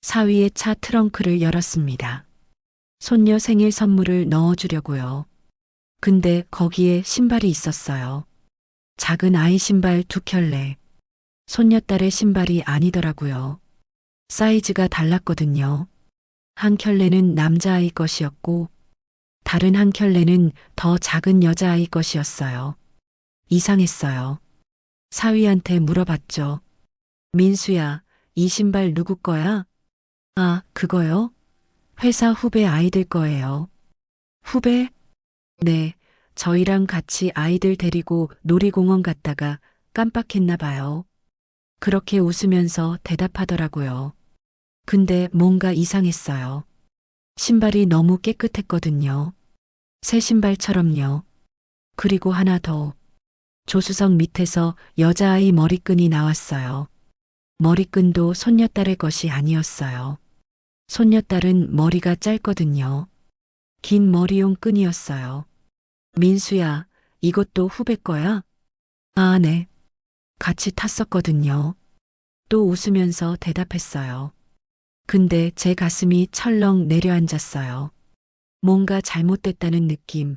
사위의 차 트렁크를 열었습니다. 손녀 생일 선물을 넣어주려고요. 근데 거기에 신발이 있었어요. 작은 아이 신발 2켤레. 손녀딸의 신발이 아니더라고요. 사이즈가 달랐거든요. 한 켤레는 남자아이 것이었고 다른 한 켤레는 더 작은 여자아이 것이었어요. 이상했어요. 사위한테 물어봤죠. 민수야, 이 신발 누구 거야? 아, 그거요? 회사 후배 아이들 거예요. 후배? 네, 저희랑 같이 아이들 데리고 놀이공원 갔다가 깜빡했나 봐요. 그렇게 웃으면서 대답하더라고요. 근데 뭔가 이상했어요. 신발이 너무 깨끗했거든요. 새 신발처럼요. 그리고 하나 더. 조수석 밑에서 여자아이 머리끈이 나왔어요. 머리끈도 손녀딸의 것이 아니었어요. 손녀딸은 머리가 짧거든요. 긴 머리용 끈이었어요. 민수야, 이것도 후배 거야? 아, 네. 같이 탔었거든요. 또 웃으면서 대답했어요. 근데 제 가슴이 철렁 내려앉았어요. 뭔가 잘못됐다는 느낌.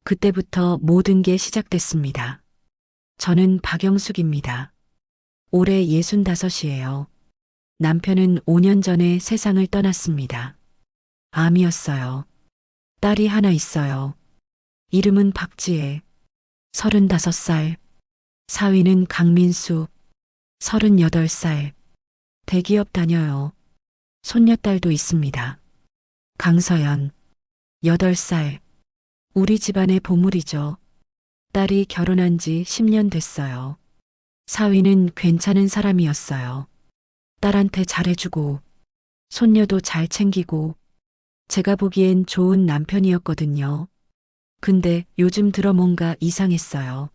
그때부터 모든 게 시작됐습니다. 저는 박영숙입니다. 올해 65이에요. 남편은 5년 전에 세상을 떠났습니다. 암이었어요. 딸이 하나 있어요. 이름은 박지혜. 35살. 사위는 강민수. 38살. 대기업 다녀요. 손녀딸도 있습니다. 강서연. 8살. 우리 집안의 보물이죠. 딸이 결혼한 지 10년 됐어요. 사위는 괜찮은 사람이었어요. 딸한테 잘해주고, 손녀도 잘 챙기고, 제가 보기엔 좋은 남편이었거든요. 근데 요즘 들어 뭔가 이상했어요.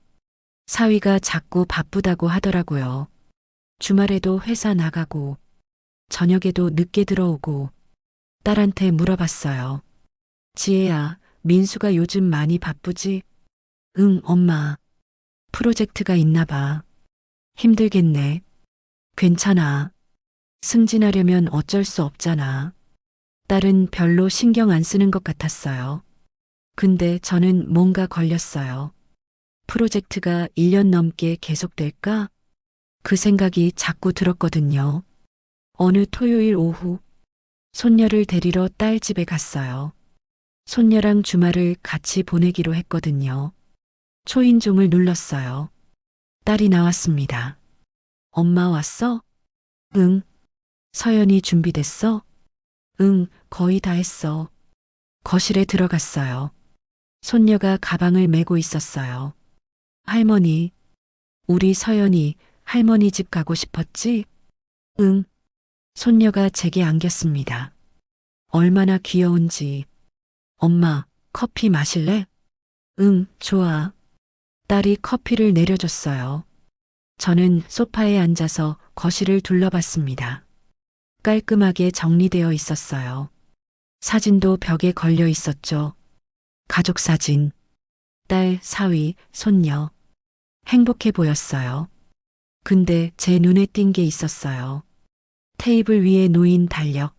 사위가 자꾸 바쁘다고 하더라고요. 주말에도 회사 나가고, 저녁에도 늦게 들어오고, 딸한테 물어봤어요. 지혜야, 민수가 요즘 많이 바쁘지? 응, 엄마. 프로젝트가 있나 봐. 힘들겠네. 괜찮아. 승진하려면 어쩔 수 없잖아. 딸은 별로 신경 안 쓰는 것 같았어요. 근데 저는 뭔가 걸렸어요. 프로젝트가 1년 넘게 계속될까? 그 생각이 자꾸 들었거든요. 어느 토요일 오후, 손녀를 데리러 딸 집에 갔어요. 손녀랑 주말을 같이 보내기로 했거든요. 초인종을 눌렀어요. 딸이 나왔습니다. 엄마 왔어? 응. 서연이 준비됐어? 응, 거의 다 했어. 거실에 들어갔어요. 손녀가 가방을 메고 있었어요. 할머니, 우리 서연이 할머니 집 가고 싶었지? 응. 손녀가 제게 안겼습니다. 얼마나 귀여운지. 엄마, 커피 마실래? 응, 좋아. 딸이 커피를 내려줬어요. 저는 소파에 앉아서 거실을 둘러봤습니다. 깔끔하게 정리되어 있었어요. 사진도 벽에 걸려 있었죠. 가족 사진. 딸, 사위, 손녀. 행복해 보였어요. 근데 제 눈에 띈 게 있었어요. 테이블 위에 놓인 달력.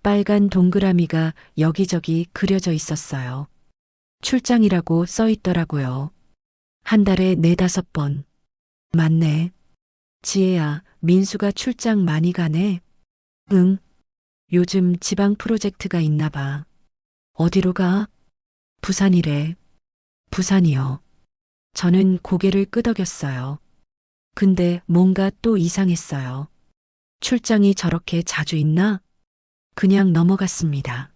빨간 동그라미가 여기저기 그려져 있었어요. 출장이라고 써 있더라고요. 한 달에 4~5번. 맞네. 지혜야, 민수가 출장 많이 가네. 응. 요즘 지방 프로젝트가 있나 봐. 어디로 가? 부산이래. 부산이요. 저는 고개를 끄덕였어요. 근데 뭔가 또 이상했어요. 출장이 저렇게 자주 있나? 그냥 넘어갔습니다.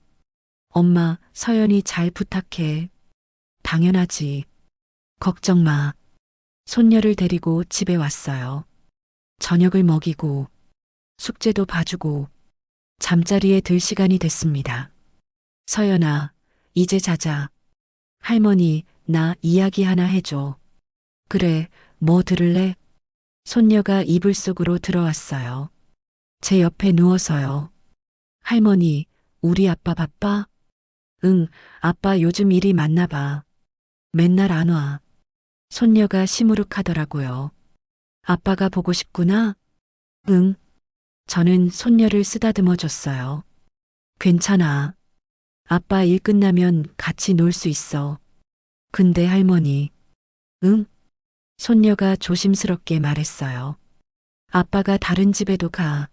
엄마, 서연이 잘 부탁해. 당연하지. 걱정 마. 손녀를 데리고 집에 왔어요. 저녁을 먹이고, 숙제도 봐주고, 잠자리에 들 시간이 됐습니다. 서연아, 이제 자자. 할머니, 나 이야기 하나 해줘. 그래, 뭐 들을래? 손녀가 이불 속으로 들어왔어요. 제 옆에 누워서요. 할머니, 우리 아빠 바빠? 응, 아빠 요즘 일이 많나 봐. 맨날 안 와. 손녀가 시무룩하더라고요. 아빠가 보고 싶구나? 응. 저는 손녀를 쓰다듬어 줬어요. 괜찮아. 아빠 일 끝나면 같이 놀 수 있어. 근데 할머니, 응? 손녀가 조심스럽게 말했어요. 아빠가 다른 집에도 가.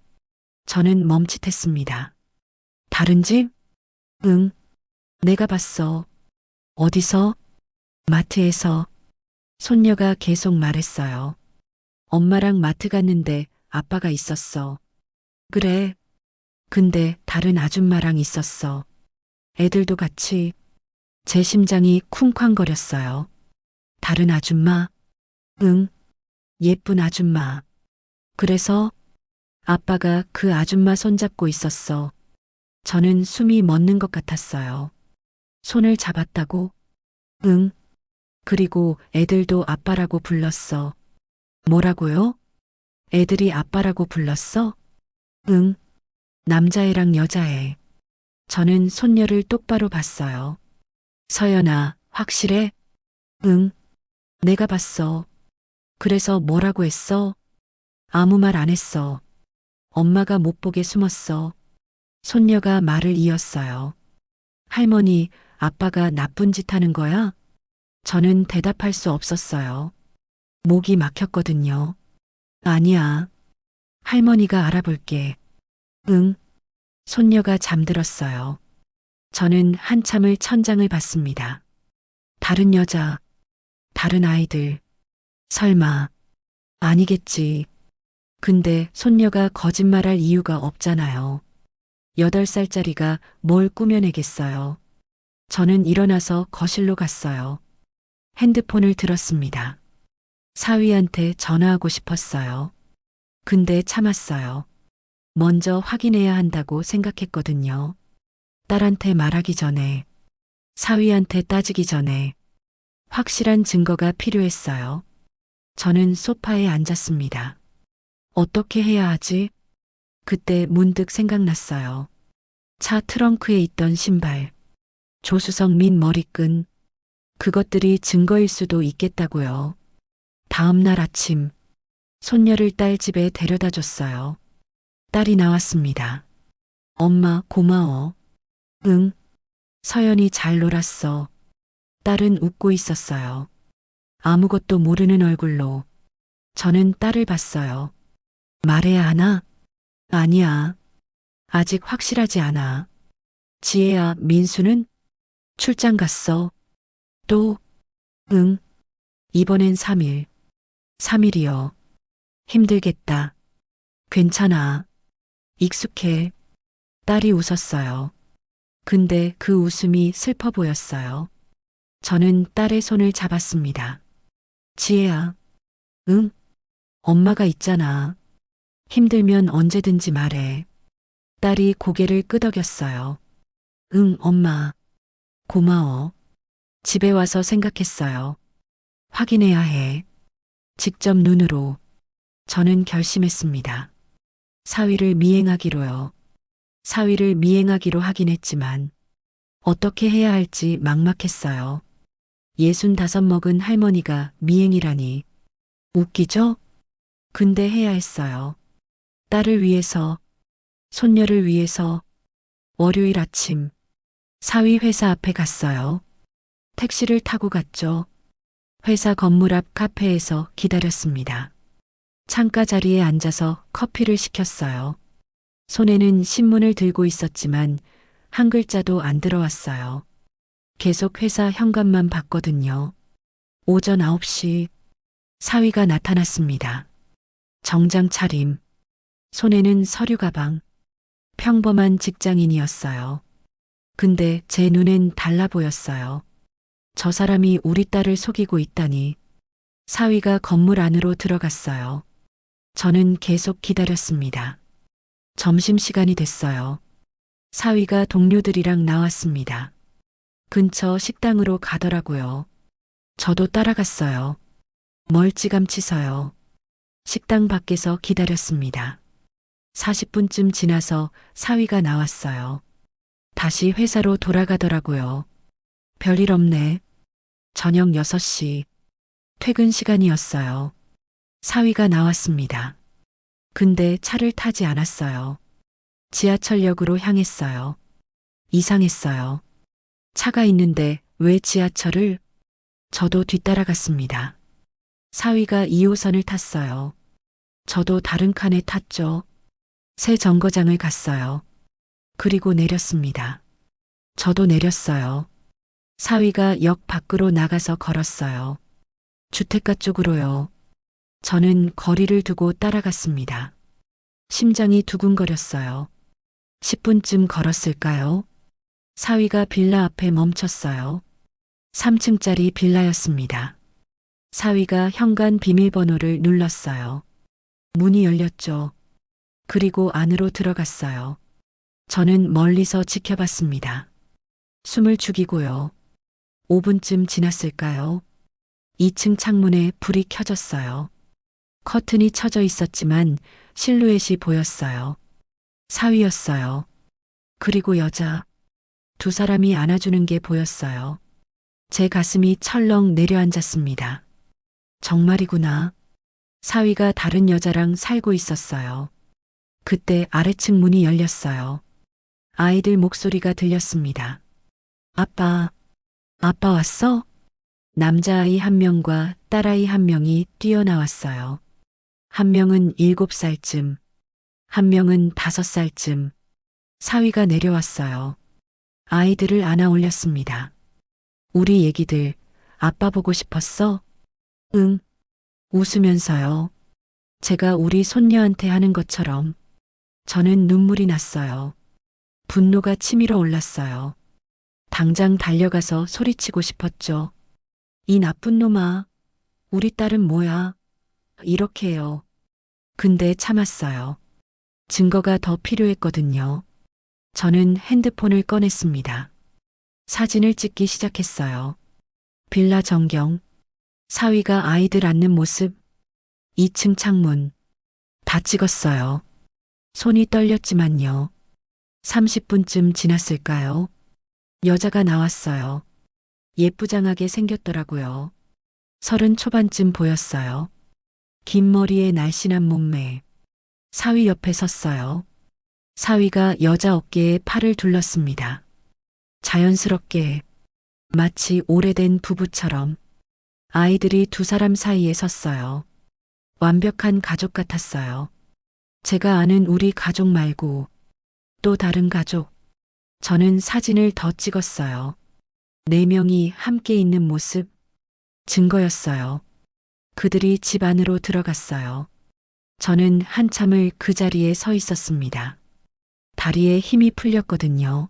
저는 멈칫했습니다. 다른 집? 응, 내가 봤어. 어디서? 마트에서. 손녀가 계속 말했어요. 엄마랑 마트 갔는데 아빠가 있었어. 그래. 근데 다른 아줌마랑 있었어. 애들도 같이. 제 심장이 쿵쾅거렸어요. 다른 아줌마? 응, 예쁜 아줌마. 그래서 아빠가 그 아줌마 손잡고 있었어. 저는 숨이 멎는 것 같았어요. 손을 잡았다고? 응. 그리고 애들도 아빠라고 불렀어. 뭐라고요? 애들이 아빠라고 불렀어? 응. 남자애랑 여자애. 저는 손녀를 똑바로 봤어요. 서연아, 확실해? 응. 내가 봤어. 그래서 뭐라고 했어? 아무 말 안 했어. 엄마가 못 보게 숨었어. 손녀가 말을 이었어요. 할머니, 아빠가 나쁜 짓 하는 거야? 저는 대답할 수 없었어요. 목이 막혔거든요. 아니야. 할머니가 알아볼게. 응. 손녀가 잠들었어요. 저는 한참을 천장을 봤습니다. 다른 여자, 다른 아이들. 설마, 아니겠지. 근데 손녀가 거짓말할 이유가 없잖아요. 8살짜리가 뭘 꾸며내겠어요. 저는 일어나서 거실로 갔어요. 핸드폰을 들었습니다. 사위한테 전화하고 싶었어요. 근데 참았어요. 먼저 확인해야 한다고 생각했거든요. 딸한테 말하기 전에, 사위한테 따지기 전에 확실한 증거가 필요했어요. 저는 소파에 앉았습니다. 어떻게 해야 하지? 그때 문득 생각났어요. 차 트렁크에 있던 신발, 조수석 및 머리끈, 그것들이 증거일 수도 있겠다고요. 다음 날 아침, 손녀를 딸 집에 데려다 줬어요. 딸이 나왔습니다. 엄마, 고마워. 응, 서연이 잘 놀았어. 딸은 웃고 있었어요. 아무것도 모르는 얼굴로. 저는 딸을 봤어요. 말해야 하나? 아니야. 아직 확실하지 않아. 지혜야, 민수는? 출장 갔어. 또? 응. 이번엔 3일. 3일이요. 힘들겠다. 괜찮아. 익숙해. 딸이 웃었어요. 근데 그 웃음이 슬퍼 보였어요. 저는 딸의 손을 잡았습니다. 지혜야. 응? 엄마가 있잖아. 힘들면 언제든지 말해. 딸이 고개를 끄덕였어요. 응, 엄마. 고마워. 집에 와서 생각했어요. 확인해야 해. 직접 눈으로. 저는 결심했습니다. 사위를 미행하기로요. 사위를 미행하기로 하긴 했지만 어떻게 해야 할지 막막했어요. 65 먹은 할머니가 미행이라니. 웃기죠? 근데 해야 했어요. 딸을 위해서, 손녀를 위해서. 월요일 아침, 사위 회사 앞에 갔어요. 택시를 타고 갔죠. 회사 건물 앞 카페에서 기다렸습니다. 창가 자리에 앉아서 커피를 시켰어요. 손에는 신문을 들고 있었지만 한 글자도 안 들어왔어요. 계속 회사 현관만 봤거든요. 오전 9시 사위가 나타났습니다. 정장 차림, 손에는 서류 가방, 평범한 직장인이었어요. 근데 제 눈엔 달라 보였어요. 저 사람이 우리 딸을 속이고 있다니. 사위가 건물 안으로 들어갔어요. 저는 계속 기다렸습니다. 점심시간이 됐어요. 사위가 동료들이랑 나왔습니다. 근처 식당으로 가더라고요. 저도 따라갔어요. 멀찌감치 서요. 식당 밖에서 기다렸습니다. 40분쯤 지나서 사위가 나왔어요. 다시 회사로 돌아가더라고요. 별일 없네. 저녁 6시. 퇴근 시간이었어요. 사위가 나왔습니다. 근데 차를 타지 않았어요. 지하철역으로 향했어요. 이상했어요. 차가 있는데 왜 지하철을? 저도 뒤따라갔습니다. 사위가 2호선을 탔어요. 저도 다른 칸에 탔죠. 새 정거장을 갔어요. 그리고 내렸습니다. 저도 내렸어요. 사위가 역 밖으로 나가서 걸었어요. 주택가 쪽으로요. 저는 거리를 두고 따라갔습니다. 심장이 두근거렸어요. 10분쯤 걸었을까요? 사위가 빌라 앞에 멈췄어요. 3층짜리 빌라였습니다. 사위가 현관 비밀번호를 눌렀어요. 문이 열렸죠. 그리고 안으로 들어갔어요. 저는 멀리서 지켜봤습니다. 숨을 죽이고요. 5분쯤 지났을까요? 2층 창문에 불이 켜졌어요. 커튼이 쳐져 있었지만 실루엣이 보였어요. 사위였어요. 그리고 여자. 두 사람이 안아주는 게 보였어요. 제 가슴이 철렁 내려앉았습니다. 정말이구나. 사위가 다른 여자랑 살고 있었어요. 그때 아래층 문이 열렸어요. 아이들 목소리가 들렸습니다. 아빠, 아빠 왔어? 남자아이 한 명과 딸아이 한 명이 뛰어나왔어요. 한 명은 7살쯤, 한 명은 5살쯤. 사위가 내려왔어요. 아이들을 안아 올렸습니다. 우리 애기들, 아빠 보고 싶었어? 응. 웃으면서요. 제가 우리 손녀한테 하는 것처럼. 저는 눈물이 났어요. 분노가 치밀어 올랐어요. 당장 달려가서 소리치고 싶었죠. 이 나쁜 놈아. 우리 딸은 뭐야? 이렇게요. 근데 참았어요. 증거가 더 필요했거든요. 저는 핸드폰을 꺼냈습니다. 사진을 찍기 시작했어요. 빌라 전경, 사위가 아이들 안는 모습, 2층 창문, 다 찍었어요. 손이 떨렸지만요. 30분쯤 지났을까요? 여자가 나왔어요. 예쁘장하게 생겼더라고요. 30 초반쯤 보였어요. 긴 머리에 날씬한 몸매. 사위 옆에 섰어요. 사위가 여자 어깨에 팔을 둘렀습니다. 자연스럽게, 마치 오래된 부부처럼. 아이들이 두 사람 사이에 섰어요. 완벽한 가족 같았어요. 제가 아는 우리 가족 말고 또 다른 가족. 저는 사진을 더 찍었어요. 4명이 함께 있는 모습. 증거였어요. 그들이 집 안으로 들어갔어요. 저는 한참을 그 자리에 서 있었습니다. 다리에 힘이 풀렸거든요.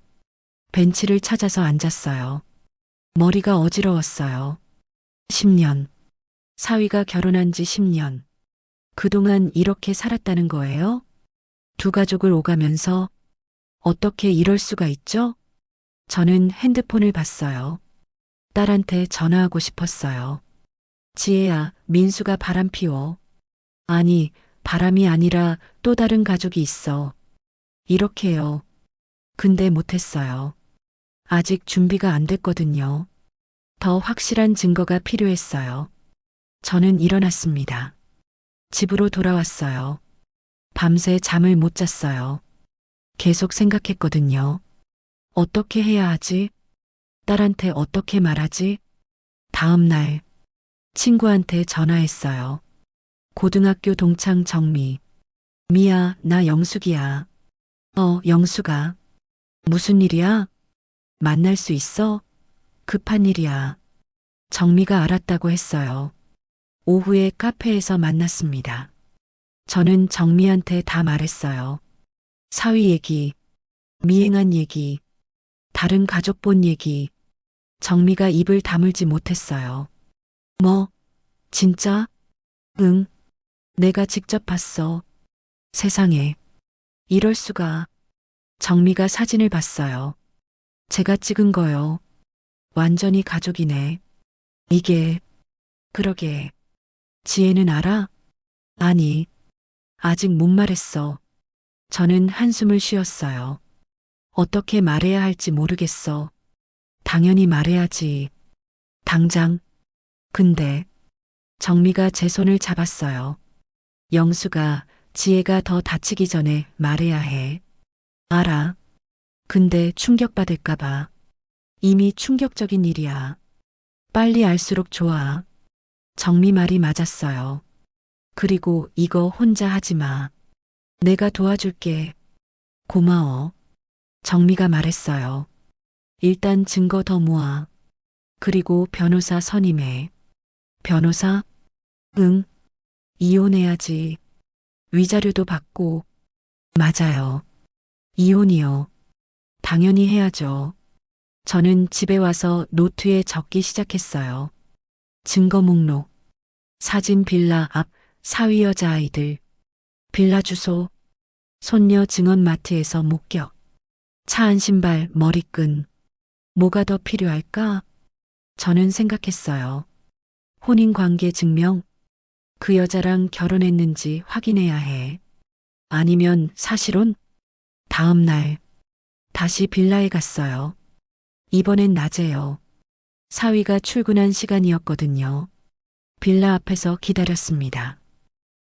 벤치를 찾아서 앉았어요. 머리가 어지러웠어요. 10년. 사위가 결혼한 지 10년. 그동안 이렇게 살았다는 거예요? 두 가족을 오가면서 어떻게 이럴 수가 있죠? 저는 핸드폰을 봤어요. 딸한테 전화하고 싶었어요. 지혜야, 민수가 바람 피워. 아니, 바람이 아니라 또 다른 가족이 있어. 이렇게요. 근데 못했어요. 아직 준비가 안 됐거든요. 더 확실한 증거가 필요했어요. 저는 일어났습니다. 집으로 돌아왔어요. 밤새 잠을 못 잤어요. 계속 생각했거든요. 어떻게 해야 하지? 딸한테 어떻게 말하지? 다음 날, 친구한테 전화했어요. 고등학교 동창 정미. 미야, 나 영숙이야. 영숙아. 무슨 일이야? 만날 수 있어? 급한 일이야. 정미가 알았다고 했어요. 오후에 카페에서 만났습니다. 저는 정미한테 다 말했어요. 사위 얘기, 미행한 얘기, 다른 가족 본 얘기. 정미가 입을 다물지 못했어요. 뭐, 진짜? 응, 내가 직접 봤어. 세상에, 이럴 수가. 정미가 사진을 봤어요. 제가 찍은 거요. 완전히 가족이네. 이게, 그러게. 지혜는 알아? 아니, 아직 못 말했어. 저는 한숨을 쉬었어요. 어떻게 말해야 할지 모르겠어. 당연히 말해야지. 당장. 근데 정미가 제 손을 잡았어요. 영수가 지혜가 더 다치기 전에 말해야 해. 알아. 근데 충격받을까봐. 이미 충격적인 일이야. 빨리 알수록 좋아. 정미 말이 맞았어요. 그리고 이거 혼자 하지 마. 내가 도와줄게. 고마워. 정미가 말했어요. 일단 증거 더 모아. 그리고 변호사 선임해. 변호사? 응. 이혼해야지. 위자료도 받고. 맞아요. 이혼이요. 당연히 해야죠. 저는 집에 와서 노트에 적기 시작했어요. 증거 목록. 사진 빌라 앞 사위 여자아이들. 빌라 주소. 손녀 증언 마트에서 목격. 차 안 신발 머리끈. 뭐가 더 필요할까? 저는 생각했어요. 혼인관계 증명. 그 여자랑 결혼했는지 확인해야 해. 아니면 사실혼? 다음 날 다시 빌라에 갔어요. 이번엔 낮에요. 사위가 출근한 시간이었거든요. 빌라 앞에서 기다렸습니다.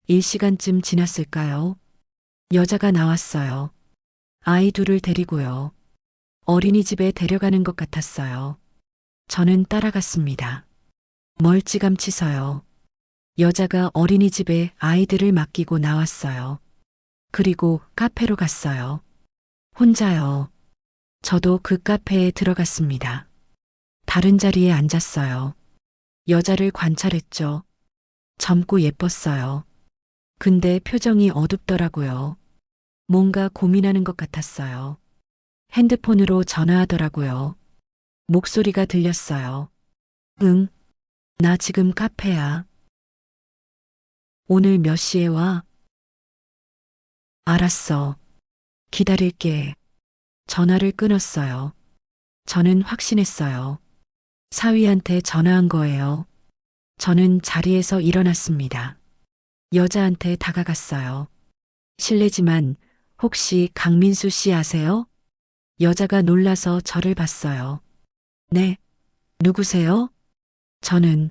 1시간쯤 지났을까요? 여자가 나왔어요. 아이 둘을 데리고요. 어린이집에 데려가는 것 같았어요. 저는 따라갔습니다. 멀찌감치 서요. 여자가 어린이집에 아이들을 맡기고 나왔어요. 그리고 카페로 갔어요. 혼자요. 저도 그 카페에 들어갔습니다. 다른 자리에 앉았어요. 여자를 관찰했죠. 젊고 예뻤어요. 근데 표정이 어둡더라고요. 뭔가 고민하는 것 같았어요. 핸드폰으로 전화하더라고요. 목소리가 들렸어요. 응, 나 지금 카페야. 오늘 몇 시에 와? 알았어. 기다릴게. 전화를 끊었어요. 저는 확신했어요. 사위한테 전화한 거예요. 저는 자리에서 일어났습니다. 여자한테 다가갔어요. 실례지만 혹시 강민수 씨 아세요? 여자가 놀라서 저를 봤어요. 네. 누구세요? 저는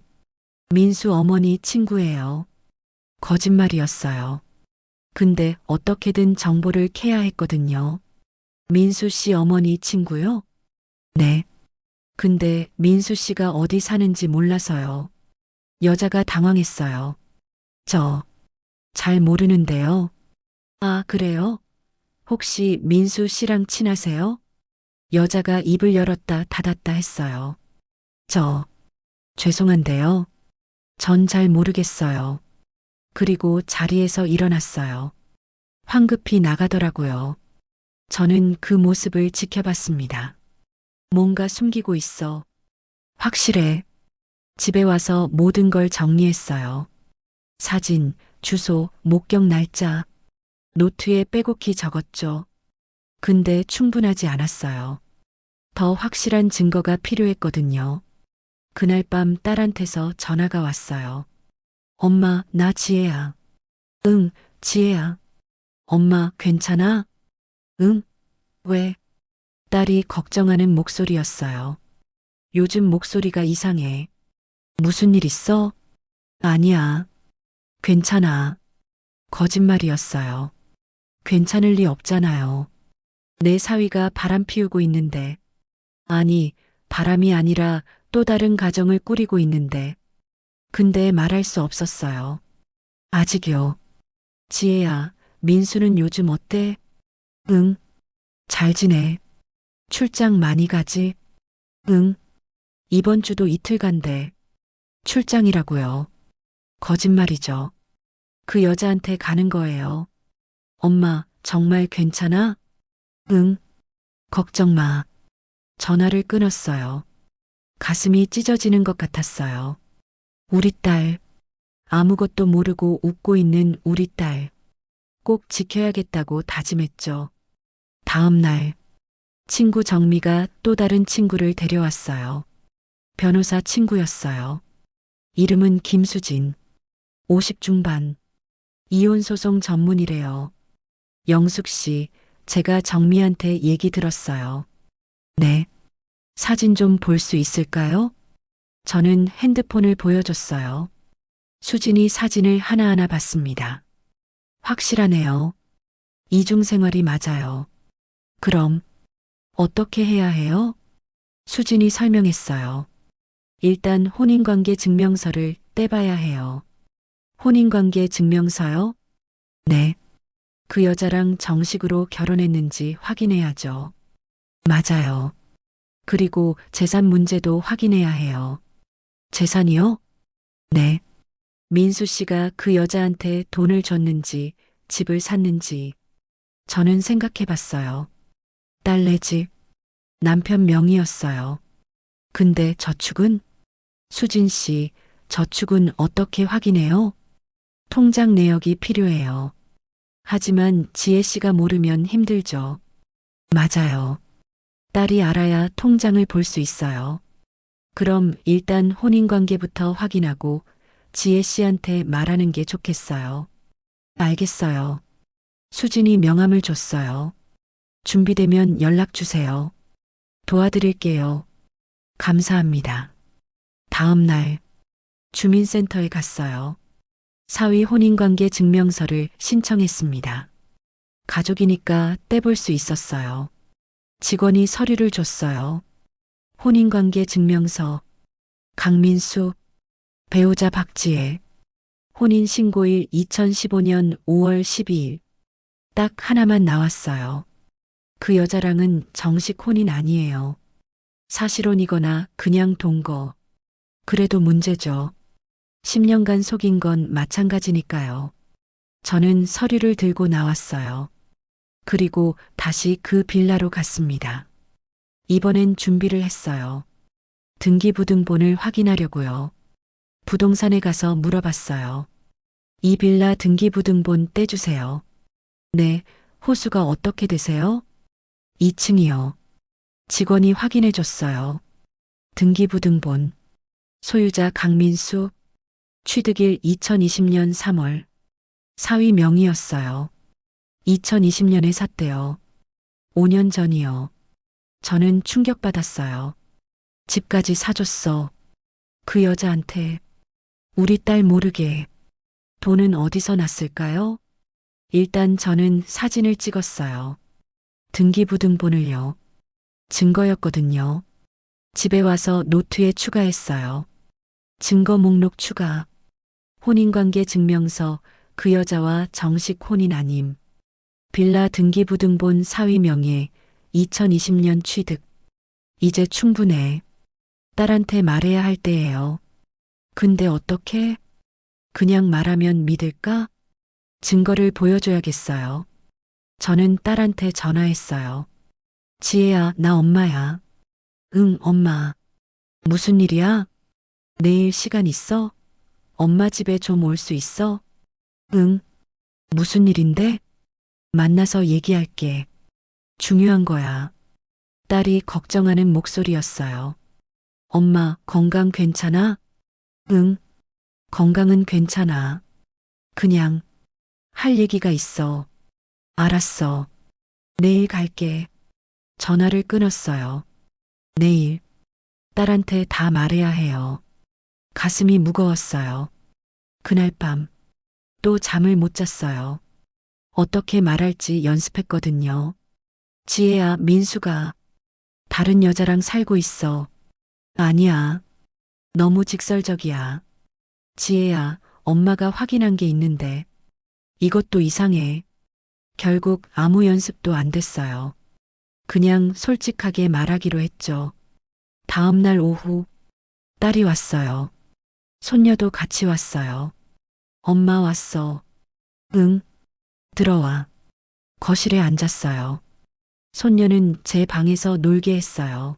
민수 어머니 친구예요. 거짓말이었어요. 근데 어떻게든 정보를 캐야 했거든요. 민수 씨 어머니 친구요? 네. 근데 민수 씨가 어디 사는지 몰라서요. 여자가 당황했어요. 저, 잘 모르는데요. 아, 그래요? 혹시 민수 씨랑 친하세요? 여자가 입을 열었다 닫았다 했어요. 저, 죄송한데요. 전 잘 모르겠어요. 그리고 자리에서 일어났어요. 황급히 나가더라고요. 저는 그 모습을 지켜봤습니다. 뭔가 숨기고 있어. 확실해. 집에 와서 모든 걸 정리했어요. 사진, 주소, 목격 날짜. 노트에 빼곡히 적었죠. 근데 충분하지 않았어요. 더 확실한 증거가 필요했거든요. 그날 밤 딸한테서 전화가 왔어요. 엄마, 나 지혜야. 응, 지혜야. 엄마, 괜찮아? 응? 왜? 딸이 걱정하는 목소리였어요. 요즘 목소리가 이상해. 무슨 일 있어? 아니야. 괜찮아. 거짓말이었어요. 괜찮을 리 없잖아요. 내 사위가 바람 피우고 있는데. 아니, 바람이 아니라 또 다른 가정을 꾸리고 있는데. 근데 말할 수 없었어요. 아직요. 지혜야, 민수는 요즘 어때? 응, 잘 지내. 출장 많이 가지? 응, 이번 주도 이틀 간대. 출장이라고요. 거짓말이죠. 그 여자한테 가는 거예요. 엄마, 정말 괜찮아? 응, 걱정 마. 전화를 끊었어요. 가슴이 찢어지는 것 같았어요. 우리 딸, 아무것도 모르고 웃고 있는 우리 딸. 꼭 지켜야겠다고 다짐했죠. 다음 날, 친구 정미가 또 다른 친구를 데려왔어요. 변호사 친구였어요. 이름은 김수진. 50 중반. 이혼소송 전문이래요. 영숙 씨, 제가 정미한테 얘기 들었어요. 네. 사진 좀 볼 수 있을까요? 저는 핸드폰을 보여줬어요. 수진이 사진을 하나하나 봤습니다. 확실하네요. 이중생활이 맞아요. 그럼 어떻게 해야 해요? 수진이 설명했어요. 일단 혼인관계 증명서를 떼봐야 해요. 혼인관계 증명서요? 네. 그 여자랑 정식으로 결혼했는지 확인해야죠. 맞아요. 그리고 재산 문제도 확인해야 해요. 재산이요? 네. 민수 씨가 그 여자한테 돈을 줬는지, 집을 샀는지, 저는 생각해 봤어요. 딸네 집, 남편 명의였어요. 근데 저축은? 수진 씨, 저축은 어떻게 확인해요? 통장 내역이 필요해요. 하지만 지혜 씨가 모르면 힘들죠. 맞아요. 딸이 알아야 통장을 볼 수 있어요. 그럼 일단 혼인관계부터 확인하고 지혜 씨한테 말하는 게 좋겠어요. 알겠어요. 수진이 명함을 줬어요. 준비되면 연락 주세요. 도와드릴게요. 감사합니다. 다음 날 주민센터에 갔어요. 사위 혼인관계 증명서를 신청했습니다. 가족이니까 떼볼 수 있었어요. 직원이 서류를 줬어요. 혼인관계 증명서, 강민수, 배우자 박지혜, 혼인신고일 2015년 5월 12일. 딱 하나만 나왔어요. 그 여자랑은 정식 혼인 아니에요. 사실혼이거나 그냥 동거. 그래도 문제죠. 10년간 속인 건 마찬가지니까요. 저는 서류를 들고 나왔어요. 그리고 다시 그 빌라로 갔습니다. 이번엔 준비를 했어요. 등기부등본을 확인하려고요. 부동산에 가서 물어봤어요. 이 빌라 등기부등본 떼주세요. 네, 호수가 어떻게 되세요? 2층이요. 직원이 확인해 줬어요. 등기부등본. 소유자 강민수. 취득일 2020년 3월. 사위 명의였어요. 2020년에 샀대요. 5년 전이요. 저는 충격받았어요. 집까지 사줬어. 그 여자한테. 우리 딸 모르게. 돈은 어디서 났을까요? 일단 저는 사진을 찍었어요. 등기부등본을요. 증거였거든요. 집에 와서 노트에 추가했어요. 증거 목록 추가. 혼인관계 증명서, 그 여자와 정식 혼인 아님. 빌라 등기부등본 사위 명예, 2020년 취득. 이제 충분해. 딸한테 말해야 할 때예요. 근데 어떻게? 그냥 말하면 믿을까? 증거를 보여줘야겠어요. 저는 딸한테 전화했어요. 지혜야, 나 엄마야. 응, 엄마. 무슨 일이야? 내일 시간 있어? 엄마 집에 좀 올 수 있어? 응. 무슨 일인데? 만나서 얘기할게. 중요한 거야. 딸이 걱정하는 목소리였어요. 엄마, 건강 괜찮아? 응. 건강은 괜찮아. 그냥 할 얘기가 있어. 알았어. 내일 갈게. 전화를 끊었어요. 내일 딸한테 다 말해야 해요. 가슴이 무거웠어요. 그날 밤 또 잠을 못 잤어요. 어떻게 말할지 연습했거든요. 지혜야, 민수가 다른 여자랑 살고 있어. 아니야. 너무 직설적이야. 지혜야, 엄마가 확인한 게 있는데. 이것도 이상해. 결국 아무 연습도 안 됐어요. 그냥 솔직하게 말하기로 했죠. 다음 날 오후 딸이 왔어요. 손녀도 같이 왔어요. 엄마 왔어. 응, 들어와. 거실에 앉았어요. 손녀는 제 방에서 놀게 했어요.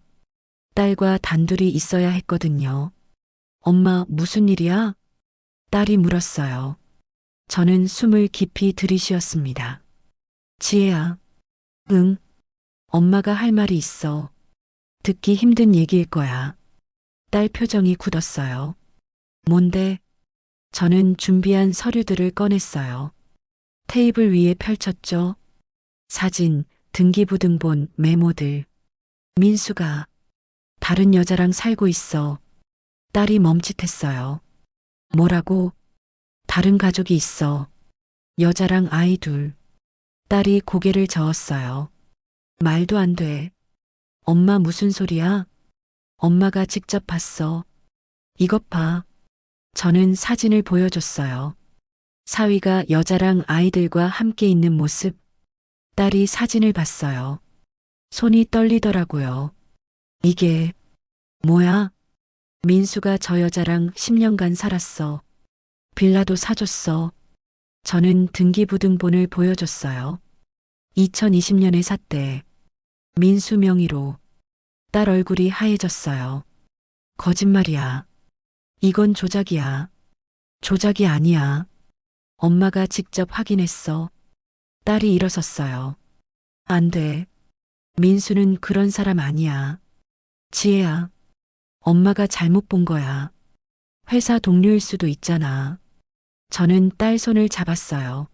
딸과 단둘이 있어야 했거든요. 엄마, 무슨 일이야? 딸이 물었어요. 저는 숨을 깊이 들이쉬었습니다. 지혜야. 응, 엄마가 할 말이 있어. 듣기 힘든 얘기일 거야. 딸 표정이 굳었어요. 뭔데? 저는 준비한 서류들을 꺼냈어요. 테이블 위에 펼쳤죠. 사진, 등기부등본, 메모들. 민수가 다른 여자랑 살고 있어. 딸이 멈칫했어요. 뭐라고? 다른 가족이 있어. 여자랑 아이 둘. 딸이 고개를 저었어요. 말도 안 돼. 엄마 무슨 소리야? 엄마가 직접 봤어. 이것 봐. 저는 사진을 보여줬어요. 사위가 여자랑 아이들과 함께 있는 모습. 딸이 사진을 봤어요. 손이 떨리더라고요. 이게 뭐야? 민수가 저 여자랑 10년간 살았어. 빌라도 사줬어. 저는 등기부등본을 보여줬어요. 2020년에 샀대. 민수 명의로. 딸 얼굴이 하얘졌어요. 거짓말이야. 이건 조작이야. 조작이 아니야. 엄마가 직접 확인했어. 딸이 일어섰어요. 안 돼. 민수는 그런 사람 아니야. 지혜야. 엄마가 잘못 본 거야. 회사 동료일 수도 있잖아. 저는 딸 손을 잡았어요.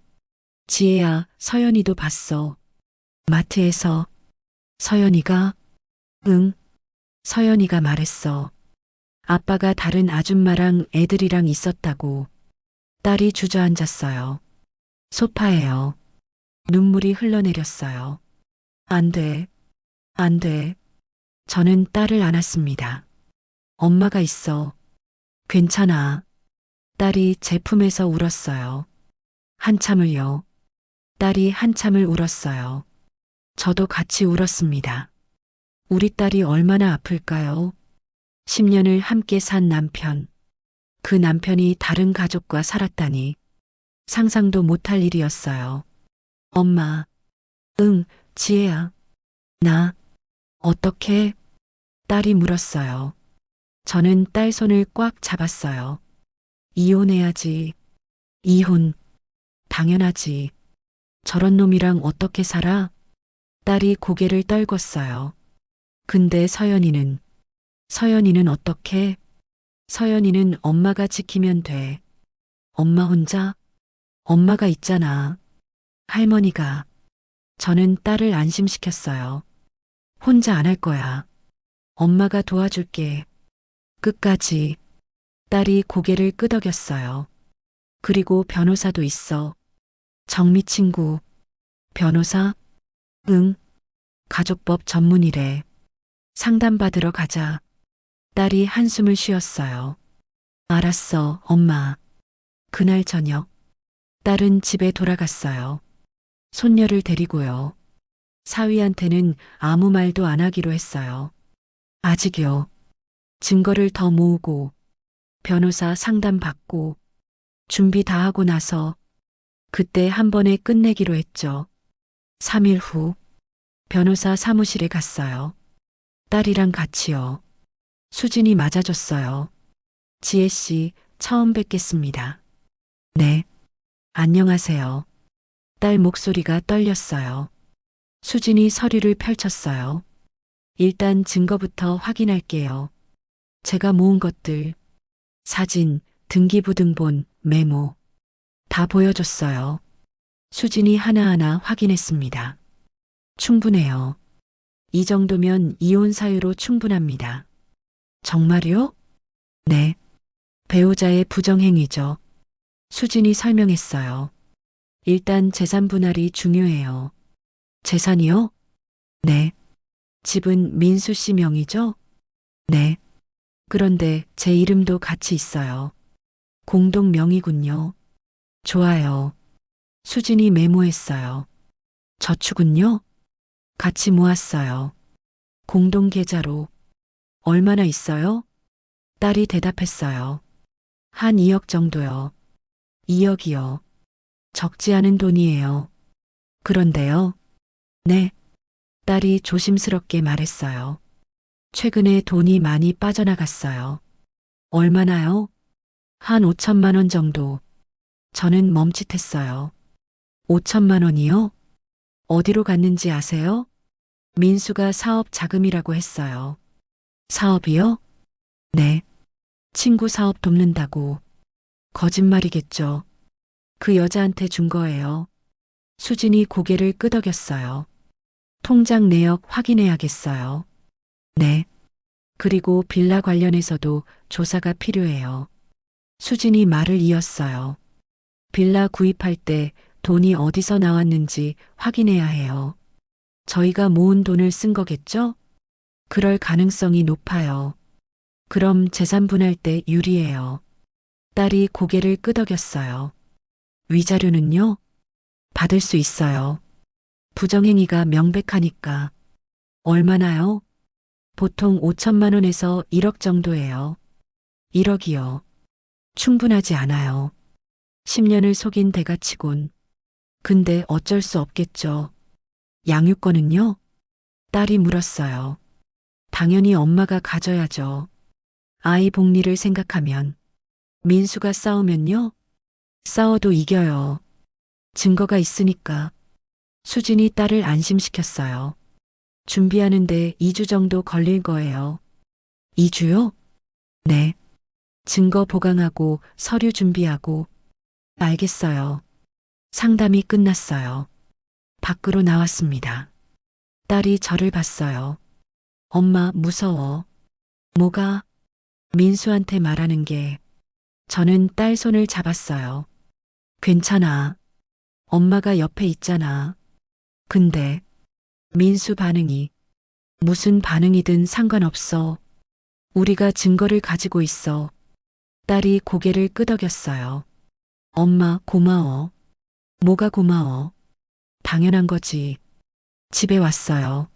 지혜야, 서연이도 봤어. 마트에서. 서연이가? 응. 서연이가 말했어. 아빠가 다른 아줌마랑 애들이랑 있었다고. 딸이 주저앉았어요. 소파에요. 눈물이 흘러내렸어요. 안 돼. 안 돼. 저는 딸을 안았습니다. 엄마가 있어. 괜찮아. 딸이 제 품에서 울었어요. 한참을요. 딸이 한참을 울었어요. 저도 같이 울었습니다. 우리 딸이 얼마나 아플까요? 10년을 함께 산 남편. 그 남편이 다른 가족과 살았다니. 상상도 못할 일이었어요. 엄마. 응, 지혜야. 나. 어떻게? 딸이 물었어요. 저는 딸 손을 꽉 잡았어요. 이혼해야지. 이혼. 당연하지. 저런 놈이랑 어떻게 살아? 딸이 고개를 떨궜어요. 근데 서연이는 어떻게? 서연이는 엄마가 지키면 돼. 엄마 혼자? 엄마가 있잖아. 할머니가. 저는 딸을 안심시켰어요. 혼자 안 할 거야. 엄마가 도와줄게. 끝까지. 딸이 고개를 끄덕였어요. 그리고 변호사도 있어. 정미 친구. 변호사? 응. 가족법 전문이래. 상담받으러 가자. 딸이 한숨을 쉬었어요. 알았어, 엄마. 그날 저녁. 딸은 집에 돌아갔어요. 손녀를 데리고요. 사위한테는 아무 말도 안 하기로 했어요. 아직요. 증거를 더 모으고, 변호사 상담 받고, 준비 다 하고 나서, 그때 한 번에 끝내기로 했죠. 3일 후, 변호사 사무실에 갔어요. 딸이랑 같이요. 수진이 맞아줬어요. 지혜 씨, 처음 뵙겠습니다. 네. 안녕하세요. 딸 목소리가 떨렸어요. 수진이 서류를 펼쳤어요. 일단 증거부터 확인할게요. 제가 모은 것들, 사진, 등기부등본, 메모, 다 보여줬어요. 수진이 하나하나 확인했습니다. 충분해요. 이 정도면 이혼 사유로 충분합니다. 정말요? 네. 배우자의 부정행위죠. 수진이 설명했어요. 일단 재산 분할이 중요해요. 재산이요? 네. 집은 민수 씨 명의죠? 네. 그런데 제 이름도 같이 있어요. 공동 명의군요. 좋아요. 수진이 메모했어요. 저축은요? 같이 모았어요. 공동 계좌로. 얼마나 있어요? 딸이 대답했어요. 한 2억 정도요. 2억이요. 적지 않은 돈이에요. 그런데요. 네. 딸이 조심스럽게 말했어요. 최근에 돈이 많이 빠져나갔어요. 얼마나요? 한 5천만 원 정도. 저는 멈칫했어요. 5천만 원이요? 어디로 갔는지 아세요? 민수가 사업 자금이라고 했어요. 사업이요? 네. 친구 사업 돕는다고. 거짓말이겠죠. 그 여자한테 준 거예요. 수진이 고개를 끄덕였어요. 통장 내역 확인해야겠어요. 네. 그리고 빌라 관련해서도 조사가 필요해요. 수진이 말을 이었어요. 빌라 구입할 때 돈이 어디서 나왔는지 확인해야 해요. 저희가 모은 돈을 쓴 거겠죠? 그럴 가능성이 높아요. 그럼 재산 분할 때 유리해요. 딸이 고개를 끄덕였어요. 위자료는요? 받을 수 있어요. 부정행위가 명백하니까. 얼마나요? 보통 5천만 원에서 1억 정도예요. 1억이요. 충분하지 않아요. 10년을 속인 대가치곤. 근데 어쩔 수 없겠죠. 양육권은요? 딸이 물었어요. 당연히 엄마가 가져야죠. 아이 복리를 생각하면. 민수가 싸우면요? 싸워도 이겨요. 증거가 있으니까. 수진이 딸을 안심시켰어요. 준비하는데 2주 정도 걸릴 거예요. 2주요? 네. 증거 보강하고 서류 준비하고. 알겠어요. 상담이 끝났어요. 밖으로 나왔습니다. 딸이 저를 봤어요. 엄마 무서워. 뭐가? 민수한테 말하는 게. 저는 딸 손을 잡았어요. 괜찮아. 엄마가 옆에 있잖아. 근데 민수 반응이 무슨 반응이든 상관없어. 우리가 증거를 가지고 있어. 딸이 고개를 끄덕였어요. 엄마 고마워. 뭐가 고마워? 당연한 거지. 집에 왔어요.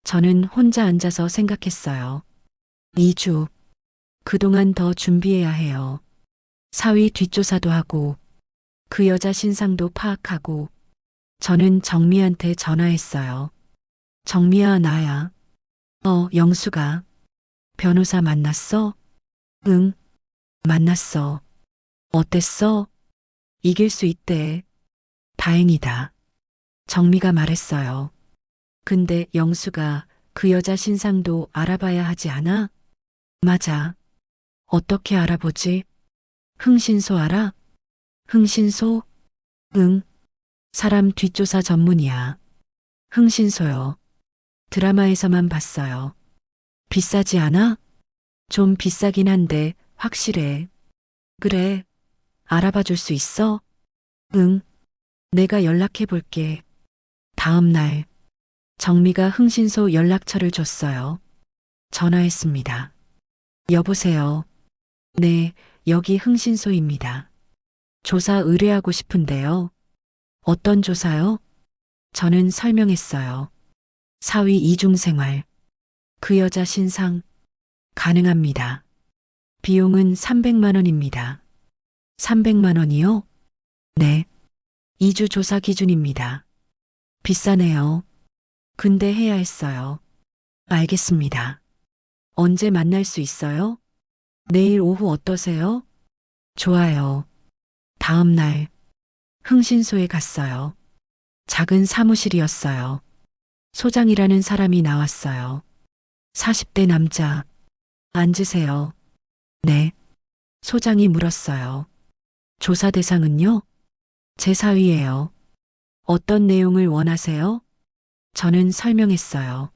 저는 혼자 앉아서 생각했어요. 2주. 그동안 더 준비해야 해요. 사위 뒷조사도 하고, 그 여자 신상도 파악하고, 저는 정미한테 전화했어요. 정미야, 나야. 영수가. 변호사 만났어? 응, 만났어. 어땠어? 이길 수 있대. 다행이다. 정미가 말했어요. 근데 영수가 그 여자 신상도 알아봐야 하지 않아? 맞아. 어떻게 알아보지? 흥신소 알아? 흥신소? 응. 사람 뒷조사 전문이야. 흥신소요. 드라마에서만 봤어요. 비싸지 않아? 좀 비싸긴 한데 확실해. 그래. 알아봐 줄 수 있어? 응. 내가 연락해 볼게. 다음 날 정미가 흥신소 연락처를 줬어요. 전화했습니다. 여보세요. 네, 여기 흥신소입니다. 조사 의뢰하고 싶은데요. 어떤 조사요? 저는 설명했어요. 사위 이중생활. 그 여자 신상. 가능합니다. 비용은 300만 원입니다. 300만 원이요? 네. 2주 조사 기준입니다. 비싸네요. 근데 해야 했어요. 알겠습니다. 언제 만날 수 있어요? 내일 오후 어떠세요? 좋아요. 다음 날 흥신소에 갔어요. 작은 사무실이었어요. 소장이라는 사람이 나왔어요. 40대 남자. 앉으세요. 네. 소장이 물었어요. 조사 대상은요? 제 사위예요. 어떤 내용을 원하세요? 저는 설명했어요.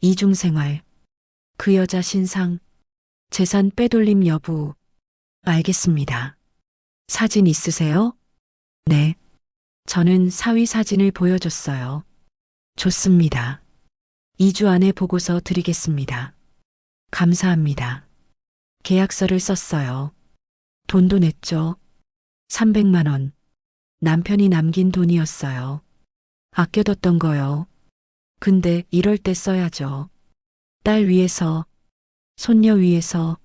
이중생활. 그 여자 신상. 재산 빼돌림 여부. 알겠습니다. 사진 있으세요? 네. 저는 사위 사진을 보여줬어요. 좋습니다. 2주 안에 보고서 드리겠습니다. 감사합니다. 계약서를 썼어요. 돈도 냈죠. 300만 원. 남편이 남긴 돈이었어요. 아껴뒀던 거요. 근데 이럴 때 써야죠. 딸 위해서, 손녀 위해서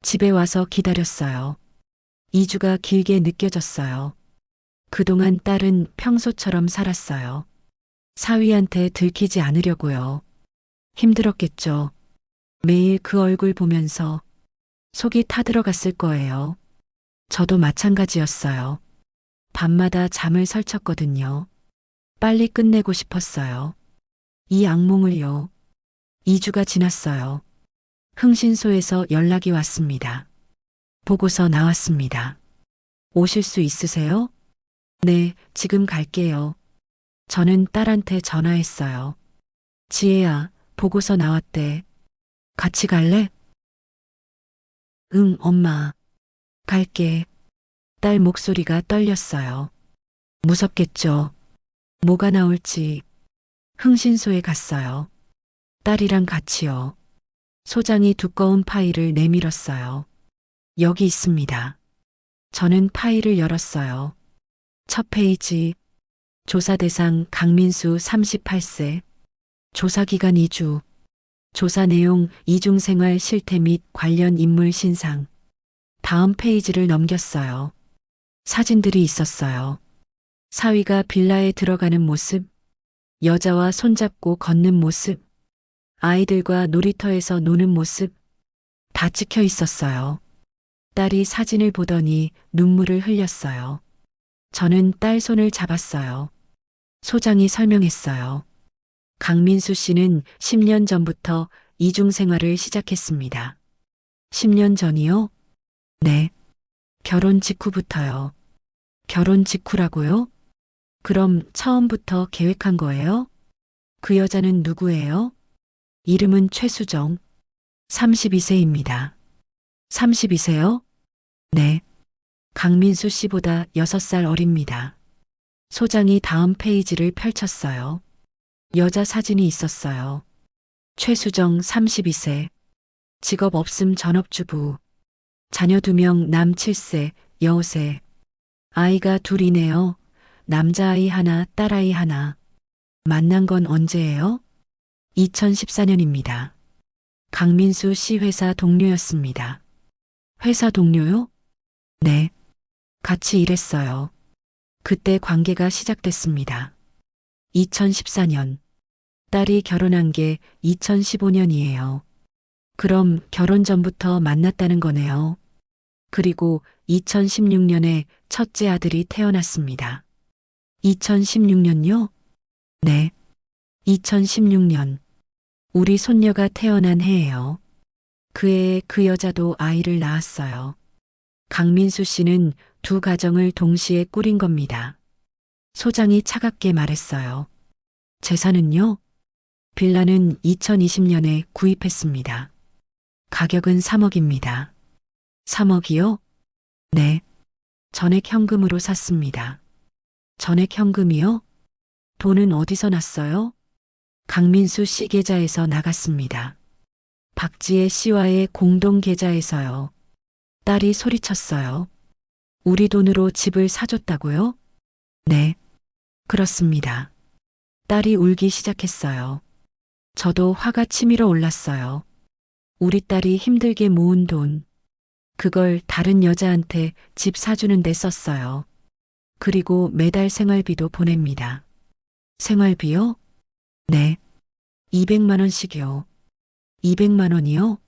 집에 와서 기다렸어요. 2주가 길게 느껴졌어요. 그동안 딸은 평소처럼 살았어요. 사위한테 들키지 않으려고요. 힘들었겠죠. 매일 그 얼굴 보면서 속이 타들어갔을 거예요. 저도 마찬가지였어요. 밤마다 잠을 설쳤거든요. 빨리 끝내고 싶었어요. 이 악몽을요. 2주가 지났어요. 흥신소에서 연락이 왔습니다. 보고서 나왔습니다. 오실 수 있으세요? 네, 지금 갈게요. 저는 딸한테 전화했어요. 지혜야, 보고서 나왔대. 같이 갈래? 응, 엄마. 갈게. 딸 목소리가 떨렸어요. 무섭겠죠. 뭐가 나올지. 흥신소에 갔어요. 딸이랑 같이요. 소장이 두꺼운 파일을 내밀었어요. 여기 있습니다. 저는 파일을 열었어요. 첫 페이지. 조사 대상 강민수 38세. 조사 기간 2주. 조사 내용 이중생활 실태 및 관련 인물 신상. 다음 페이지를 넘겼어요. 사진들이 있었어요. 사위가 빌라에 들어가는 모습, 여자와 손잡고 걷는 모습, 아이들과 놀이터에서 노는 모습, 다 찍혀 있었어요. 딸이 사진을 보더니 눈물을 흘렸어요. 저는 딸 손을 잡았어요. 소장이 설명했어요. 강민수 씨는 10년 전부터 이중 생활을 시작했습니다. 10년 전이요? 네. 결혼 직후부터요. 결혼 직후라고요? 그럼 처음부터 계획한 거예요? 그 여자는 누구예요? 이름은 최수정. 32세입니다. 32세요? 네. 강민수 씨보다 6살 어립니다. 소장이 다음 페이지를 펼쳤어요. 여자 사진이 있었어요. 최수정 32세. 직업 없음 전업주부. 자녀 2명 남 7세, 여 5세. 아이가 둘이네요. 남자아이 하나, 딸아이 하나. 만난 건 언제예요? 2014년입니다. 강민수 씨 회사 동료였습니다. 회사 동료요? 네. 같이 일했어요. 그때 관계가 시작됐습니다. 2014년. 딸이 결혼한 게 2015년이에요. 그럼 결혼 전부터 만났다는 거네요. 그리고 2016년에 첫째 아들이 태어났습니다. 2016년요? 네. 2016년. 우리 손녀가 태어난 해예요. 그 해에 그 여자도 아이를 낳았어요. 강민수 씨는 두 가정을 동시에 꾸린 겁니다. 소장이 차갑게 말했어요. 재산은요? 빌라는 2020년에 구입했습니다. 가격은 3억입니다. 3억이요? 네. 전액 현금으로 샀습니다. 전액 현금이요? 돈은 어디서 났어요? 강민수 씨 계좌에서 나갔습니다. 박지혜 씨와의 공동 계좌에서요. 딸이 소리쳤어요. 우리 돈으로 집을 사줬다고요? 네. 그렇습니다. 딸이 울기 시작했어요. 저도 화가 치밀어 올랐어요. 우리 딸이 힘들게 모은 돈, 그걸 다른 여자한테 집 사주는 데 썼어요. 그리고 매달 생활비도 보냅니다. 생활비요? 네. 200만 원씩이요. 200만 원이요?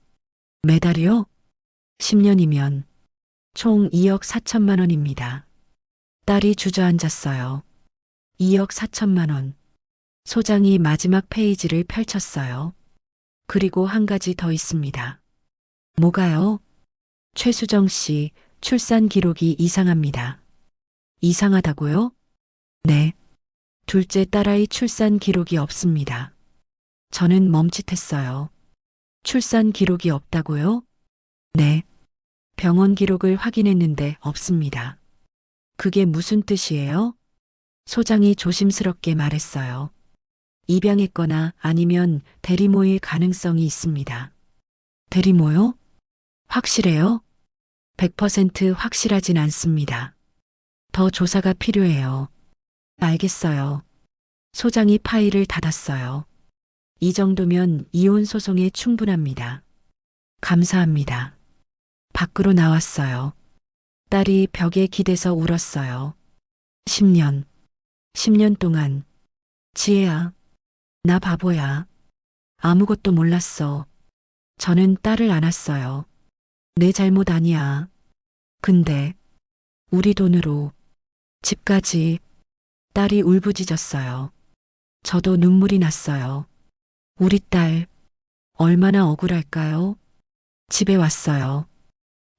매달이요? 10년이면 총 2억 4천만 원입니다. 딸이 주저앉았어요. 2억 4천만 원. 소장이 마지막 페이지를 펼쳤어요. 그리고 한 가지 더 있습니다. 뭐가요? 최수정 씨 출산 기록이 이상합니다. 이상하다고요? 네. 둘째 딸아이 출산 기록이 없습니다. 저는 멈칫했어요. 출산 기록이 없다고요? 네. 병원 기록을 확인했는데 없습니다. 그게 무슨 뜻이에요? 소장이 조심스럽게 말했어요. 입양했거나 아니면 대리모일 가능성이 있습니다. 대리모요? 확실해요? 100% 확실하진 않습니다. 더 조사가 필요해요. 알겠어요. 소장이 파일을 닫았어요. 이 정도면 이혼 소송에 충분합니다. 감사합니다. 밖으로 나왔어요. 딸이 벽에 기대서 울었어요. 10년. 10년 동안. 지혜야. 나 바보야. 아무것도 몰랐어. 저는 딸을 안았어요. 내 잘못 아니야. 근데 우리 돈으로 집까지. 딸이 울부짖었어요. 저도 눈물이 났어요. 우리 딸 얼마나 억울할까요? 집에 왔어요.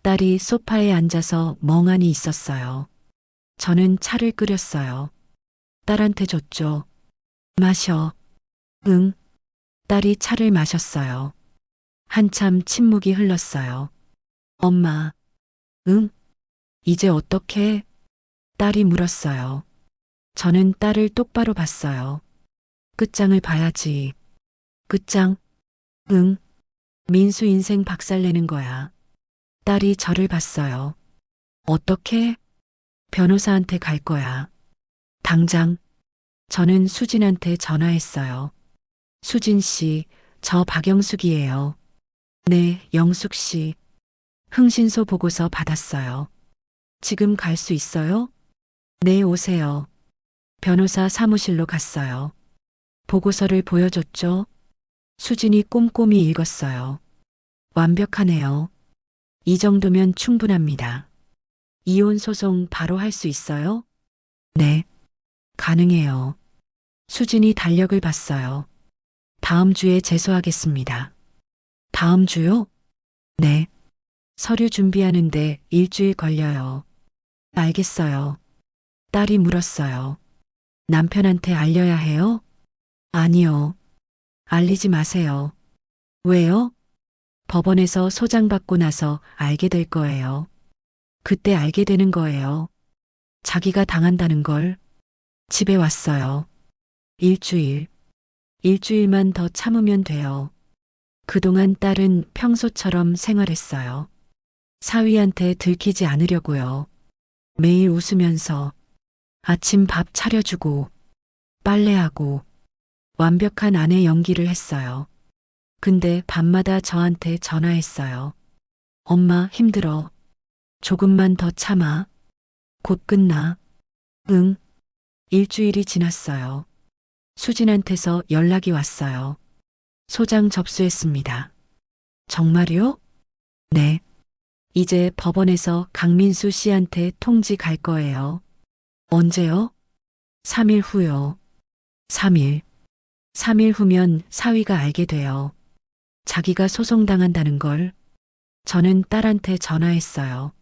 딸이 소파에 앉아서 멍하니 있었어요. 저는 차를 끓였어요. 딸한테 줬죠. 마셔. 응. 딸이 차를 마셨어요. 한참 침묵이 흘렀어요. 엄마. 응? 이제 어떡해? 딸이 물었어요. 저는 딸을 똑바로 봤어요. 끝장을 봐야지. 끝장? 응. 민수 인생 박살내는 거야. 딸이 저를 봤어요. 어떻게? 변호사한테 갈 거야. 당장. 저는 수진한테 전화했어요. 수진 씨, 저 박영숙이에요. 네, 영숙 씨. 흥신소 보고서 받았어요. 지금 갈 수 있어요? 네, 오세요. 변호사 사무실로 갔어요. 보고서를 보여줬죠. 수진이 꼼꼼히 읽었어요. 완벽하네요. 이 정도면 충분합니다. 이혼 소송 바로 할 수 있어요? 네, 가능해요. 수진이 달력을 봤어요. 다음 주에 제소하겠습니다. 다음 주요? 네. 서류 준비하는데 일주일 걸려요. 알겠어요. 딸이 물었어요. 남편한테 알려야 해요? 아니요. 알리지 마세요. 왜요? 법원에서 소장받고 나서 알게 될 거예요. 그때 알게 되는 거예요. 자기가 당한다는 걸. 집에 왔어요. 일주일. 일주일만 더 참으면 돼요. 그동안 딸은 평소처럼 생활했어요. 사위한테 들키지 않으려고요. 매일 웃으면서 아침 밥 차려주고 빨래하고 완벽한 아내 연기를 했어요. 근데 밤마다 저한테 전화했어요. 엄마 힘들어. 조금만 더 참아. 곧 끝나. 응. 일주일이 지났어요. 수진한테서 연락이 왔어요. 소장 접수했습니다. 정말요? 네. 이제 법원에서 강민수 씨한테 통지 갈 거예요. 언제요? 3일 후요. 3일. 3일 후면 사위가 알게 돼요. 자기가 소송당한다는 걸. 저는 딸한테 전화했어요.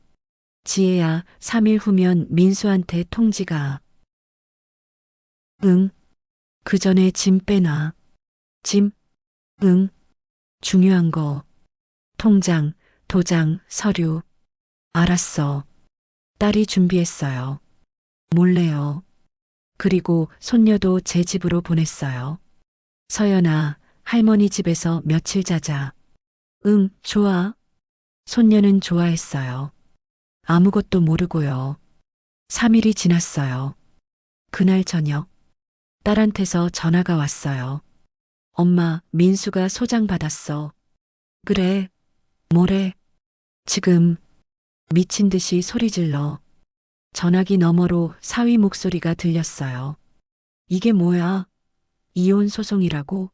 지혜야, 3일 후면 민수한테 통지가. 응. 그 전에 짐 빼놔. 짐? 응. 중요한 거. 통장, 도장, 서류. 알았어. 딸이 준비했어요. 몰래요. 그리고 손녀도 제 집으로 보냈어요. 서연아, 할머니 집에서 며칠 자자. 응, 좋아. 손녀는 좋아했어요. 아무것도 모르고요. 3일이 지났어요. 그날 저녁, 딸한테서 전화가 왔어요. 엄마, 민수가 소장 받았어. 그래, 뭐래? 지금 미친 듯이 소리 질러. 전화기 너머로 사위 목소리가 들렸어요. 이게 뭐야? 이혼 소송이라고?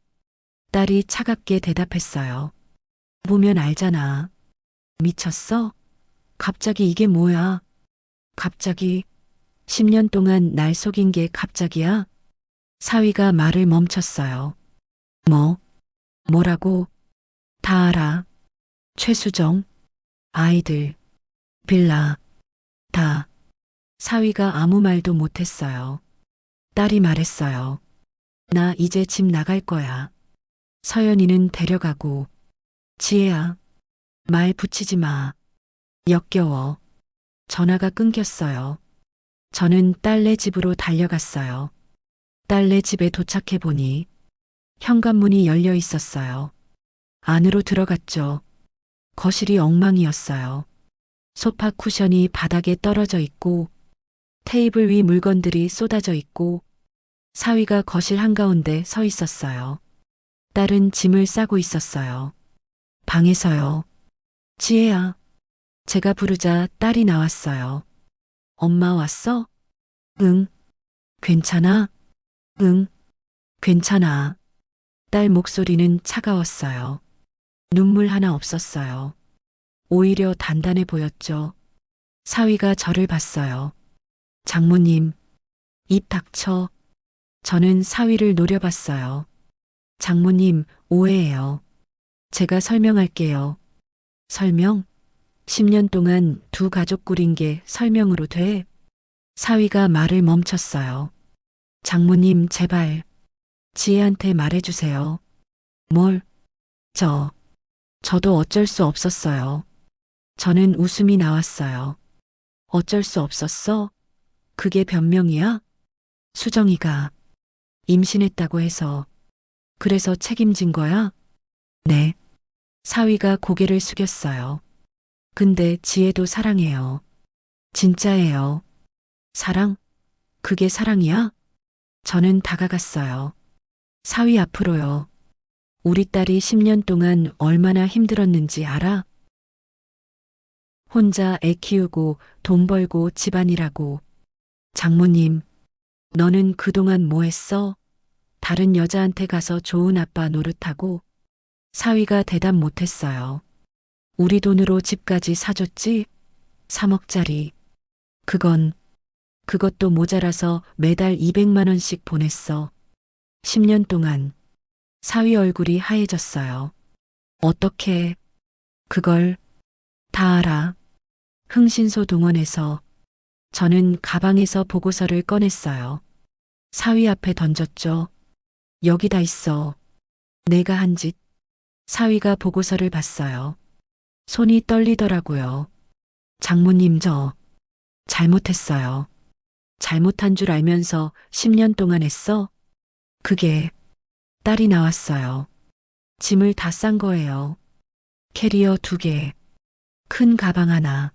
딸이 차갑게 대답했어요. 보면 알잖아. 미쳤어? 갑자기 이게 뭐야? 갑자기 10년 동안 날 속인 게 갑자기야? 사위가 말을 멈췄어요. 뭐? 뭐라고? 다 알아. 최수정, 아이들, 빌라, 다. 사위가 아무 말도 못했어요. 딸이 말했어요. 나 이제 집 나갈 거야. 서연이는 데려가고. 지혜야, 말 붙이지 마. 역겨워. 전화가 끊겼어요. 저는 딸네 집으로 달려갔어요. 딸네 집에 도착해 보니 현관문이 열려 있었어요. 안으로 들어갔죠. 거실이 엉망이었어요. 소파 쿠션이 바닥에 떨어져 있고 테이블 위 물건들이 쏟아져 있고 사위가 거실 한가운데 서 있었어요. 딸은 짐을 싸고 있었어요. 방에서요. 지혜야. 제가 부르자 딸이 나왔어요. 엄마 왔어? 응. 괜찮아? 응. 괜찮아. 딸 목소리는 차가웠어요. 눈물 하나 없었어요. 오히려 단단해 보였죠. 사위가 저를 봤어요. 장모님, 입 닥쳐. 저는 사위를 노려봤어요. 장모님, 오해예요. 제가 설명할게요. 설명? 10년 동안 두 가족 꾸린 게 설명으로 돼? 사위가 말을 멈췄어요. 장모님, 제발. 지혜한테 말해주세요. 뭘? 저도 어쩔 수 없었어요. 저는 웃음이 나왔어요. 어쩔 수 없었어? 그게 변명이야? 수정이가 임신했다고 해서 그래서 책임진 거야? 네. 사위가 고개를 숙였어요. 근데 지혜도 사랑해요. 진짜예요. 사랑? 그게 사랑이야? 저는 다가갔어요. 사위 앞으로요. 우리 딸이 10년 동안 얼마나 힘들었는지 알아? 혼자 애 키우고 돈 벌고 집안일하고. 장모님, 너는 그동안 뭐 했어? 다른 여자한테 가서 좋은 아빠 노릇하고. 사위가 대답 못했어요. 우리 돈으로 집까지 사줬지? 3억짜리. 그것도 모자라서 매달 200만 원씩 보냈어. 10년 동안. 사위 얼굴이 하얘졌어요. 어떻게 그걸 다 알아? 흥신소 동원해서 저는 가방에서 보고서를 꺼냈어요. 사위 앞에 던졌죠. 여기다 있어. 내가 한 짓. 사위가 보고서를 봤어요. 손이 떨리더라고요. 장모님 저 잘못했어요. 잘못한 줄 알면서 10년 동안 했어? 그게 딸이 나왔어요. 짐을 다 싼 거예요. 캐리어 2개, 큰 가방 하나.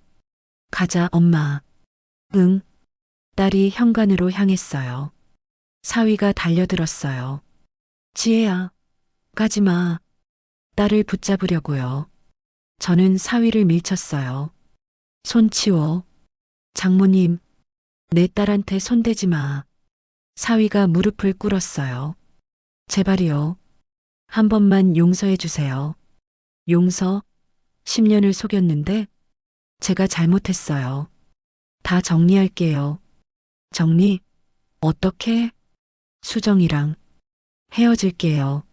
가자 엄마. 응. 딸이 현관으로 향했어요. 사위가 달려들었어요. 지혜야, 가지 마. 딸을 붙잡으려고요. 저는 사위를 밀쳤어요. 손 치워. 장모님, 내 딸한테 손대지 마. 사위가 무릎을 꿇었어요. 제발이요. 한 번만 용서해 주세요. 용서? 10년을 속였는데 제가 잘못했어요. 다 정리할게요. 정리? 어떻게? 수정이랑 헤어질게요.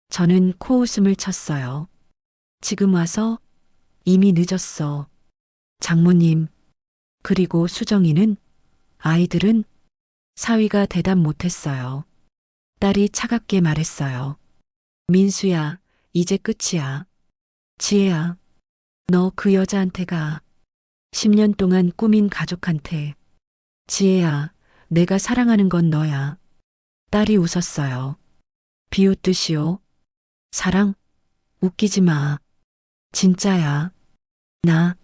저는 코웃음을 쳤어요. 지금 와서? 이미 늦었어. 장모님, 그리고 수정이는? 아이들은? 사위가 대답 못했어요. 딸이 차갑게 말했어요. 민수야, 이제 끝이야. 지혜야, 너 그 여자한테 가. 10년 동안 꾸민 가족한테. 지혜야, 내가 사랑하는 건 너야. 딸이 웃었어요. 비웃듯이요. 사랑? 웃기지 마. 진짜야. 나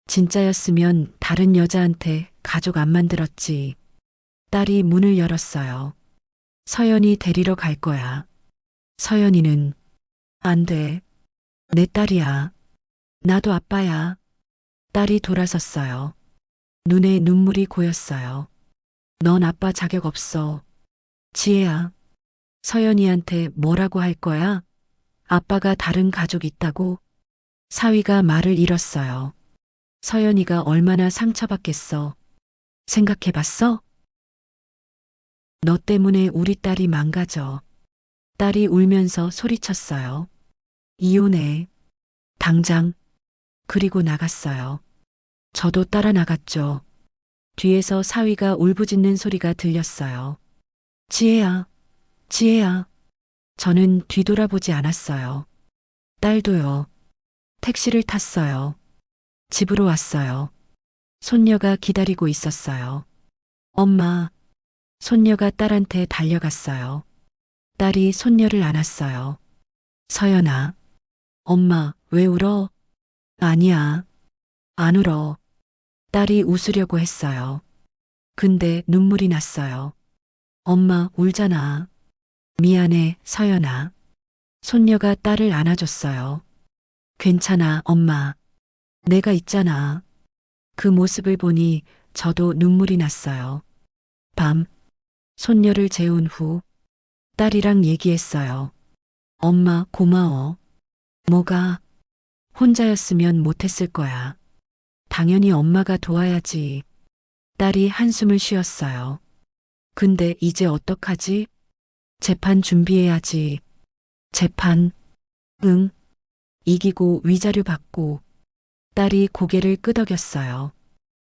진짜였으면 다른 여자한테 가족 안 만들었지. 딸이 문을 열었어요. 서연이 데리러 갈 거야. 서연이는 안 돼. 내 딸이야. 나도 아빠야. 딸이 돌아섰어요. 눈에 눈물이 고였어요. 넌 아빠 자격 없어. 지혜야. 서연이한테 뭐라고 할 거야? 아빠가 다른 가족 있다고? 사위가 말을 잃었어요. 서연이가 얼마나 상처받겠어. 생각해봤어? 너 때문에 우리 딸이 망가져. 딸이 울면서 소리쳤어요. 이혼해. 당장. 그리고 나갔어요. 저도 따라 나갔죠. 뒤에서 사위가 울부짖는 소리가 들렸어요. 지혜야, 지혜야. 저는 뒤돌아보지 않았어요. 딸도요. 택시를 탔어요. 집으로 왔어요. 손녀가 기다리고 있었어요. 엄마. 손녀가 딸한테 달려갔어요. 딸이 손녀를 안았어요. 서연아. 엄마, 왜 울어? 아니야. 안 울어. 딸이 웃으려고 했어요. 근데 눈물이 났어요. 엄마, 울잖아. 미안해, 서연아. 손녀가 딸을 안아줬어요. 괜찮아, 엄마. 내가 있잖아. 그 모습을 보니 저도 눈물이 났어요. 밤, 손녀를 재운 후 딸이랑 얘기했어요. 엄마, 고마워. 뭐가? 혼자였으면 못했을 거야. 당연히 엄마가 도와야지. 딸이 한숨을 쉬었어요. 근데 이제 어떡하지? 재판 준비해야지. 재판? 응. 이기고 위자료 받고. 딸이 고개를 끄덕였어요.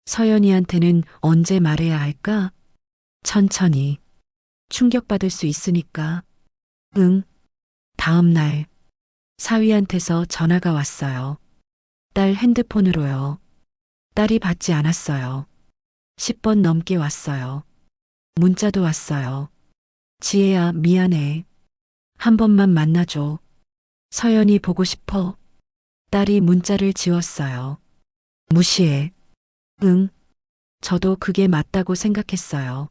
서연이한테는 언제 말해야 할까? 천천히. 충격받을 수 있으니까. 응. 다음 날. 사위한테서 전화가 왔어요. 딸 핸드폰으로요. 딸이 받지 않았어요. 10번 넘게 왔어요. 문자도 왔어요. 지혜야, 미안해. 한 번만 만나줘. 서연이 보고 싶어. 딸이 문자를 지웠어요. 무시해. 응. 저도 그게 맞다고 생각했어요.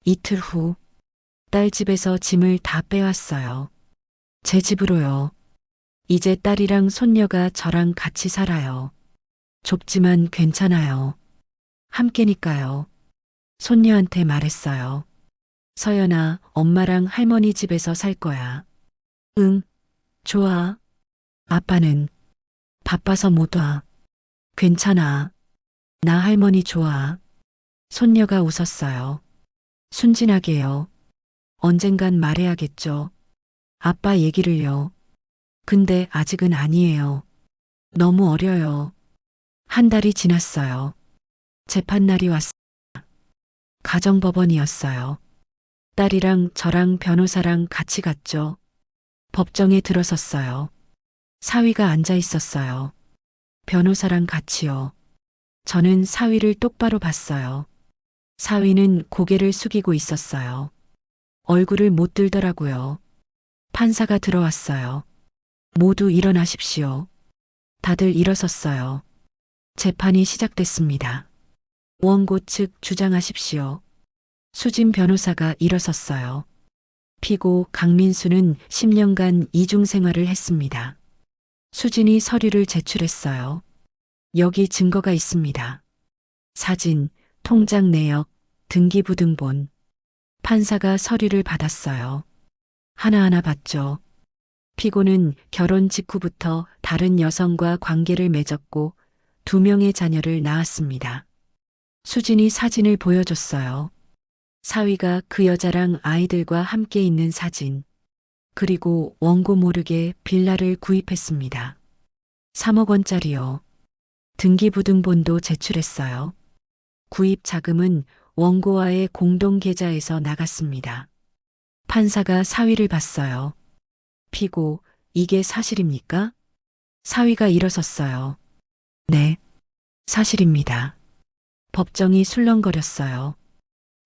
이틀 후, 딸 집에서 짐을 다 빼왔어요. 제 집으로요. 이제 딸이랑 손녀가 저랑 같이 살아요. 좁지만 괜찮아요. 함께니까요. 손녀한테 말했어요. 서연아, 엄마랑 할머니 집에서 살 거야. 응, 좋아. 아빠는 바빠서 못 와. 괜찮아. 나 할머니 좋아. 손녀가 웃었어요. 순진하게요. 언젠간 말해야겠죠. 아빠 얘기를요. 근데 아직은 아니에요. 너무 어려요. 한 달이 지났어요. 재판날이 왔어요. 가정법원이었어요. 딸이랑 저랑 변호사랑 같이 갔죠. 법정에 들어섰어요. 사위가 앉아 있었어요. 변호사랑 같이요. 저는 사위를 똑바로 봤어요. 사위는 고개를 숙이고 있었어요. 얼굴을 못 들더라고요. 판사가 들어왔어요. 모두 일어나십시오. 다들 일어섰어요. 재판이 시작됐습니다. 원고 측 주장하십시오. 수진 변호사가 일어섰어요. 피고 강민수는 10년간 이중생활을 했습니다. 수진이 서류를 제출했어요. 여기 증거가 있습니다. 사진, 통장 내역, 등기부등본. 판사가 서류를 받았어요. 하나하나 봤죠. 피고는 결혼 직후부터 다른 여성과 관계를 맺었고 2명의 자녀를 낳았습니다. 수진이 사진을 보여줬어요. 사위가 그 여자랑 아이들과 함께 있는 사진. 그리고 원고 모르게 빌라를 구입했습니다. 3억 원짜리요. 등기부등본도 제출했어요. 구입 자금은 원고와의 공동 계좌에서 나갔습니다. 판사가 사위를 봤어요. 피고, 이게 사실입니까? 사위가 일어섰어요. 네, 사실입니다. 법정이 술렁거렸어요.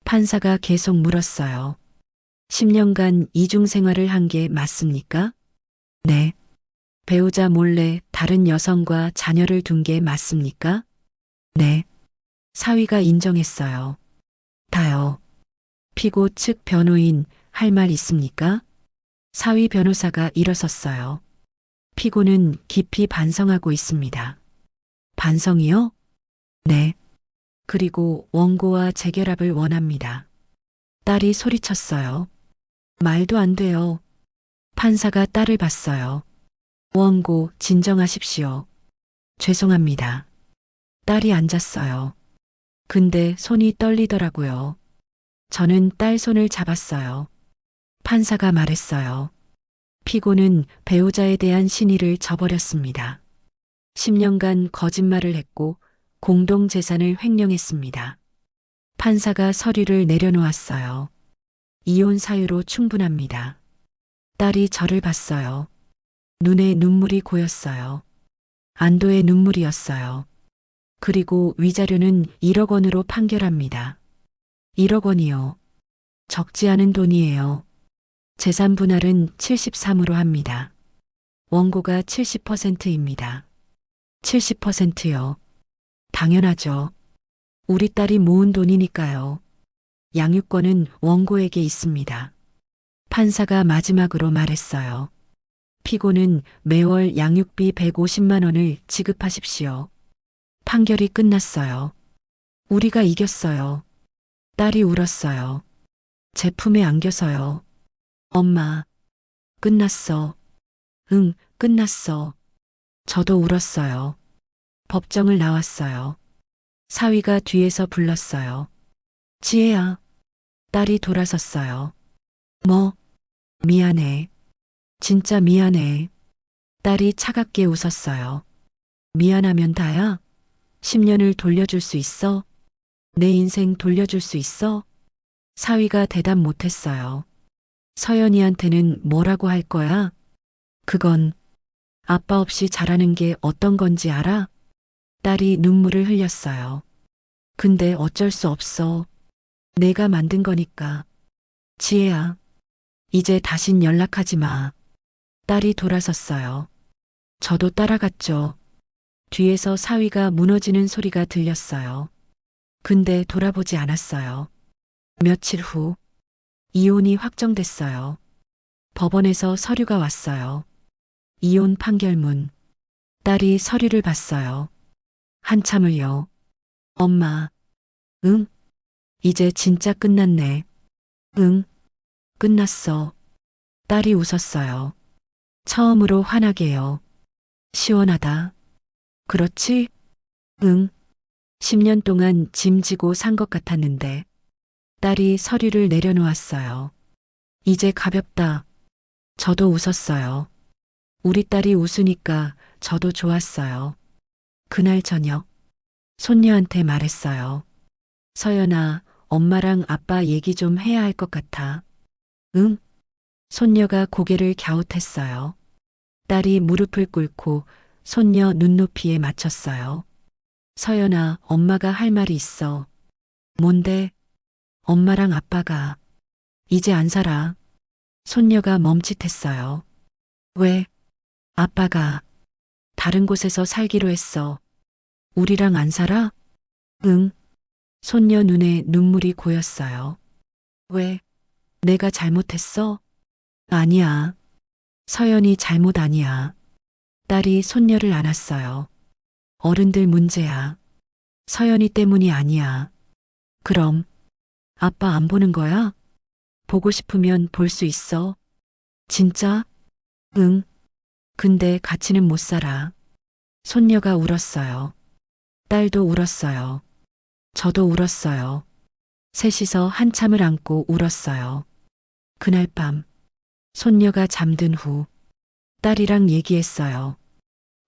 판사가 계속 물었어요. 10년간 이중생활을 한 게 맞습니까? 네. 배우자 몰래 다른 여성과 자녀를 둔 게 맞습니까? 네. 사위가 인정했어요. 다요. 피고 측 변호인 할 말 있습니까? 사위 변호사가 일어섰어요. 피고는 깊이 반성하고 있습니다. 반성이요? 네. 그리고 원고와 재결합을 원합니다. 딸이 소리쳤어요. 말도 안 돼요. 판사가 딸을 봤어요. 원고 진정하십시오. 죄송합니다. 딸이 앉았어요. 근데 손이 떨리더라고요. 저는 딸 손을 잡았어요. 판사가 말했어요. 피고는 배우자에 대한 신의를 저버렸습니다. 10년간 거짓말을 했고 공동재산을 횡령했습니다. 판사가 서류를 내려놓았어요. 이혼 사유로 충분합니다. 딸이 저를 봤어요. 눈에 눈물이 고였어요. 안도의 눈물이었어요. 그리고 위자료는 1억 원으로 판결합니다. 1억 원이요. 적지 않은 돈이에요. 재산 분할은 73으로 합니다. 원고가 70%입니다. 70%요. 당연하죠. 우리 딸이 모은 돈이니까요. 양육권은 원고에게 있습니다. 판사가 마지막으로 말했어요. 피고는 매월 양육비 150만 원을 지급하십시오. 판결이 끝났어요. 우리가 이겼어요. 딸이 울었어요. 제 품에 안겨서요. 엄마, 끝났어. 응, 끝났어. 저도 울었어요. 법정을 나왔어요. 사위가 뒤에서 불렀어요. 지혜야. 딸이 돌아섰어요. 뭐? 미안해. 진짜 미안해. 딸이 차갑게 웃었어요. 미안하면 다야? 10년을 돌려줄 수 있어? 내 인생 돌려줄 수 있어? 사위가 대답 못했어요. 서연이한테는 뭐라고 할 거야? 그건 아빠 없이 자라는 게 어떤 건지 알아? 딸이 눈물을 흘렸어요. 근데 어쩔 수 없어. 내가 만든 거니까. 지혜야, 이제 다신 연락하지 마. 딸이 돌아섰어요. 저도 따라갔죠. 뒤에서 사위가 무너지는 소리가 들렸어요. 근데 돌아보지 않았어요. 며칠 후, 이혼이 확정됐어요. 법원에서 서류가 왔어요. 이혼 판결문. 딸이 서류를 봤어요. 한참을요. 엄마, 응? 이제 진짜 끝났네. 응, 끝났어. 딸이 웃었어요. 처음으로 환하게요. 시원하다. 그렇지? 응. 10년 동안 짐지고 산 것 같았는데 딸이 서류를 내려놓았어요. 이제 가볍다. 저도 웃었어요. 우리 딸이 웃으니까 저도 좋았어요. 그날 저녁 손녀한테 말했어요. 서연아, 엄마랑 아빠 얘기 좀 해야 할 것 같아. 응? 손녀가 고개를 갸웃했어요. 딸이 무릎을 꿇고 손녀 눈높이에 맞췄어요. 서연아, 엄마가 할 말이 있어. 뭔데? 엄마랑 아빠가 이제 안 살아. 손녀가 멈칫했어요. 왜? 아빠가 다른 곳에서 살기로 했어. 우리랑 안 살아? 응. 손녀 눈에 눈물이 고였어요. 왜? 내가 잘못했어? 아니야. 서연이 잘못 아니야. 딸이 손녀를 안았어요. 어른들 문제야. 서연이 때문이 아니야. 그럼 아빠 안 보는 거야? 보고 싶으면 볼 수 있어. 진짜? 응. 근데 같이는 못 살아. 손녀가 울었어요. 딸도 울었어요. 저도 울었어요. 셋이서 한참을 안고 울었어요. 그날 밤, 손녀가 잠든 후, 딸이랑 얘기했어요.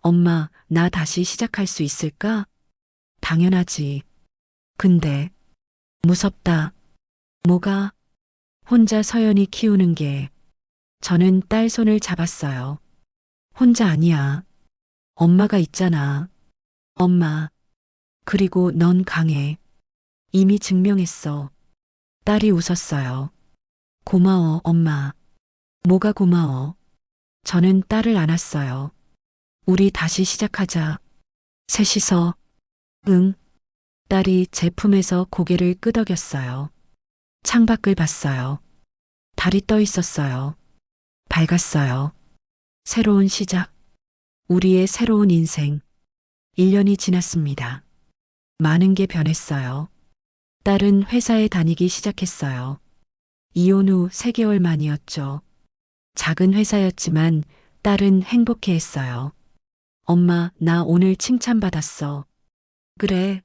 엄마, 나 다시 시작할 수 있을까? 당연하지. 근데, 무섭다. 뭐가? 혼자 서연이 키우는 게, 저는 딸 손을 잡았어요. 혼자 아니야. 엄마가 있잖아. 엄마. 그리고 넌 강해. 이미 증명했어. 딸이 웃었어요. 고마워, 엄마. 뭐가 고마워? 저는 딸을 안았어요. 우리 다시 시작하자. 셋이서, 응. 딸이 제 품에서 고개를 끄덕였어요. 창밖을 봤어요. 달이 떠 있었어요. 밝았어요. 새로운 시작. 우리의 새로운 인생. 1년이 지났습니다. 많은 게 변했어요. 딸은 회사에 다니기 시작했어요. 이혼 후 3개월 만이었죠. 작은 회사였지만 딸은 행복해 했어요. 엄마, 나 오늘 칭찬받았어. 그래,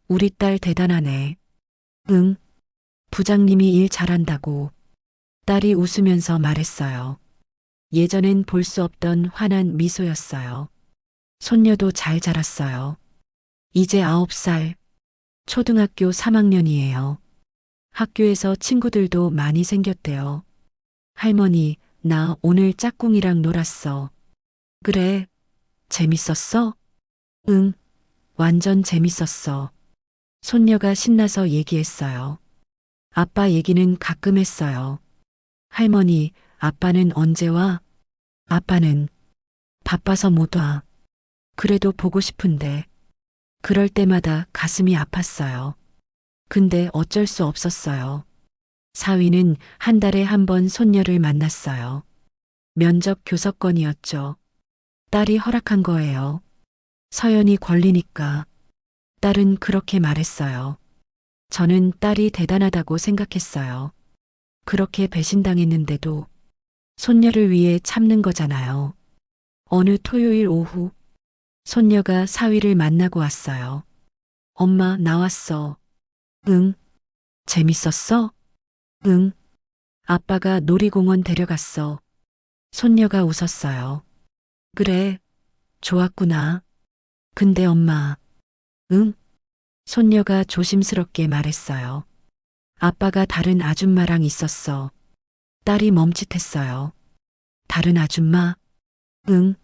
우리 딸 대단하네. 응, 부장님이 일 잘한다고. 딸이 웃으면서 말했어요. 예전엔 볼 수 없던 환한 미소였어요. 손녀도 잘 자랐어요. 이제 9살, 초등학교 3학년이에요. 학교에서 친구들도 많이 생겼대요. 할머니, 나 오늘 짝꿍이랑 놀았어. 그래, 재밌었어? 응, 완전 재밌었어. 손녀가 신나서 얘기했어요. 아빠 얘기는 가끔 했어요. 할머니, 아빠는 언제 와? 아빠는 바빠서 못 와. 그래도 보고 싶은데. 그럴 때마다 가슴이 아팠어요. 근데 어쩔 수 없었어요. 사위는 한 달에 한 번 손녀를 만났어요. 면접 교섭권이었죠. 딸이 허락한 거예요. 서연이 권리니까. 딸은 그렇게 말했어요. 저는 딸이 대단하다고 생각했어요. 그렇게 배신당했는데도 손녀를 위해 참는 거잖아요. 어느 토요일 오후, 손녀가 사위를 만나고 왔어요. 엄마, 나왔어. 응. 재밌었어? 응. 아빠가 놀이공원 데려갔어. 손녀가 웃었어요. 그래, 좋았구나. 근데 엄마, 응? 손녀가 조심스럽게 말했어요. 아빠가 다른 아줌마랑 있었어. 딸이 멈칫했어요. 다른 아줌마? 응,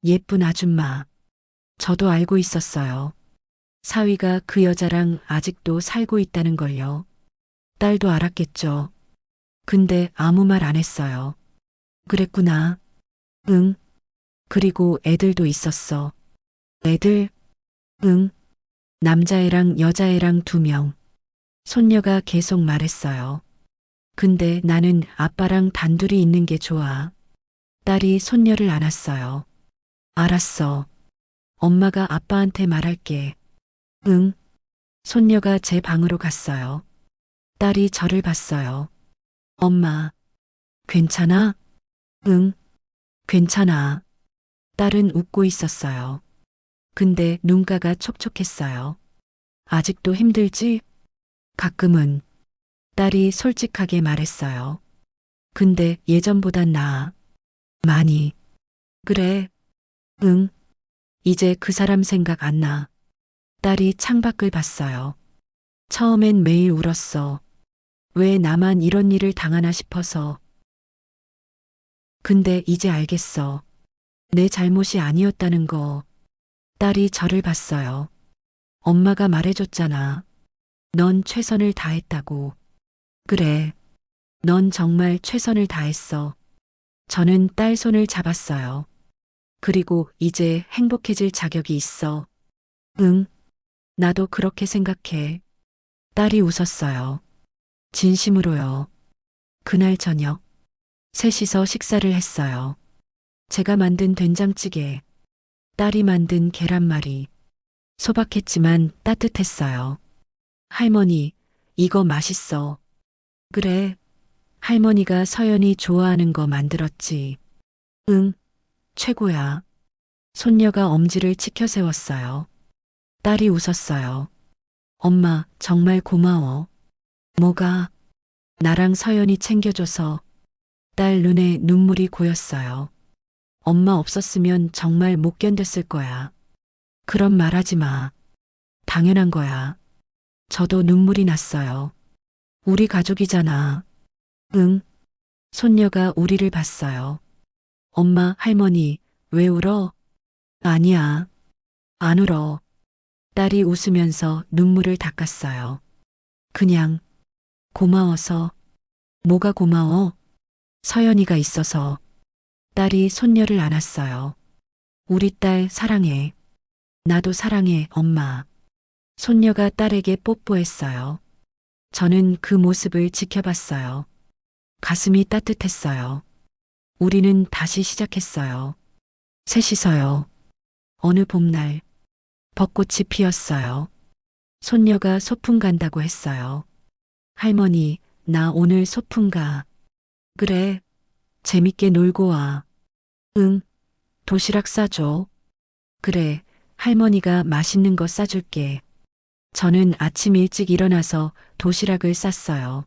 예쁜 아줌마. 저도 알고 있었어요. 사위가 그 여자랑 아직도 살고 있다는 걸요. 딸도 알았겠죠. 근데 아무 말 안 했어요. 그랬구나. 응. 그리고 애들도 있었어. 애들? 응. 남자애랑 여자애랑 2명. 손녀가 계속 말했어요. 근데 나는 아빠랑 단둘이 있는 게 좋아. 딸이 손녀를 안았어요. 알았어. 엄마가 아빠한테 말할게. 응. 손녀가 제 방으로 갔어요. 딸이 저를 봤어요. 엄마, 괜찮아? 응, 괜찮아. 딸은 웃고 있었어요. 근데 눈가가 촉촉했어요. 아직도 힘들지? 가끔은. 딸이 솔직하게 말했어요. 근데 예전보단 나아. 많이. 그래. 응. 이제 그 사람 생각 안 나. 딸이 창밖을 봤어요. 처음엔 매일 울었어. 왜 나만 이런 일을 당하나 싶어서. 근데 이제 알겠어. 내 잘못이 아니었다는 거. 딸이 저를 봤어요. 엄마가 말해줬잖아. 넌 최선을 다했다고. 그래. 넌 정말 최선을 다했어. 저는 딸 손을 잡았어요. 그리고 이제 행복해질 자격이 있어. 응, 나도 그렇게 생각해. 딸이 웃었어요. 진심으로요. 그날 저녁, 셋이서 식사를 했어요. 제가 만든 된장찌개, 딸이 만든 계란말이. 소박했지만 따뜻했어요. 할머니, 이거 맛있어. 그래, 할머니가 서연이 좋아하는 거 만들었지. 응, 최고야. 손녀가 엄지를 치켜 세웠어요. 딸이 웃었어요. 엄마, 정말 고마워. 뭐가? 나랑 서연이 챙겨줘서. 딸 눈에 눈물이 고였어요. 엄마 없었으면 정말 못 견뎠을 거야. 그런 말 하지 마. 당연한 거야. 저도 눈물이 났어요. 우리 가족이잖아. 응. 손녀가 우리를 봤어요. 엄마, 할머니, 왜 울어? 아니야. 안 울어. 딸이 웃으면서 눈물을 닦았어요. 그냥 고마워서. 뭐가 고마워? 서연이가 있어서. 딸이 손녀를 안았어요. 우리 딸 사랑해. 나도 사랑해, 엄마. 손녀가 딸에게 뽀뽀했어요. 저는 그 모습을 지켜봤어요. 가슴이 따뜻했어요. 우리는 다시 시작했어요. 셋이서요. 어느 봄날, 벚꽃이 피었어요. 손녀가 소풍 간다고 했어요. 할머니, 나 오늘 소풍 가. 그래, 재밌게 놀고 와. 응, 도시락 싸줘. 그래, 할머니가 맛있는 거 싸줄게. 저는 아침 일찍 일어나서 도시락을 쌌어요.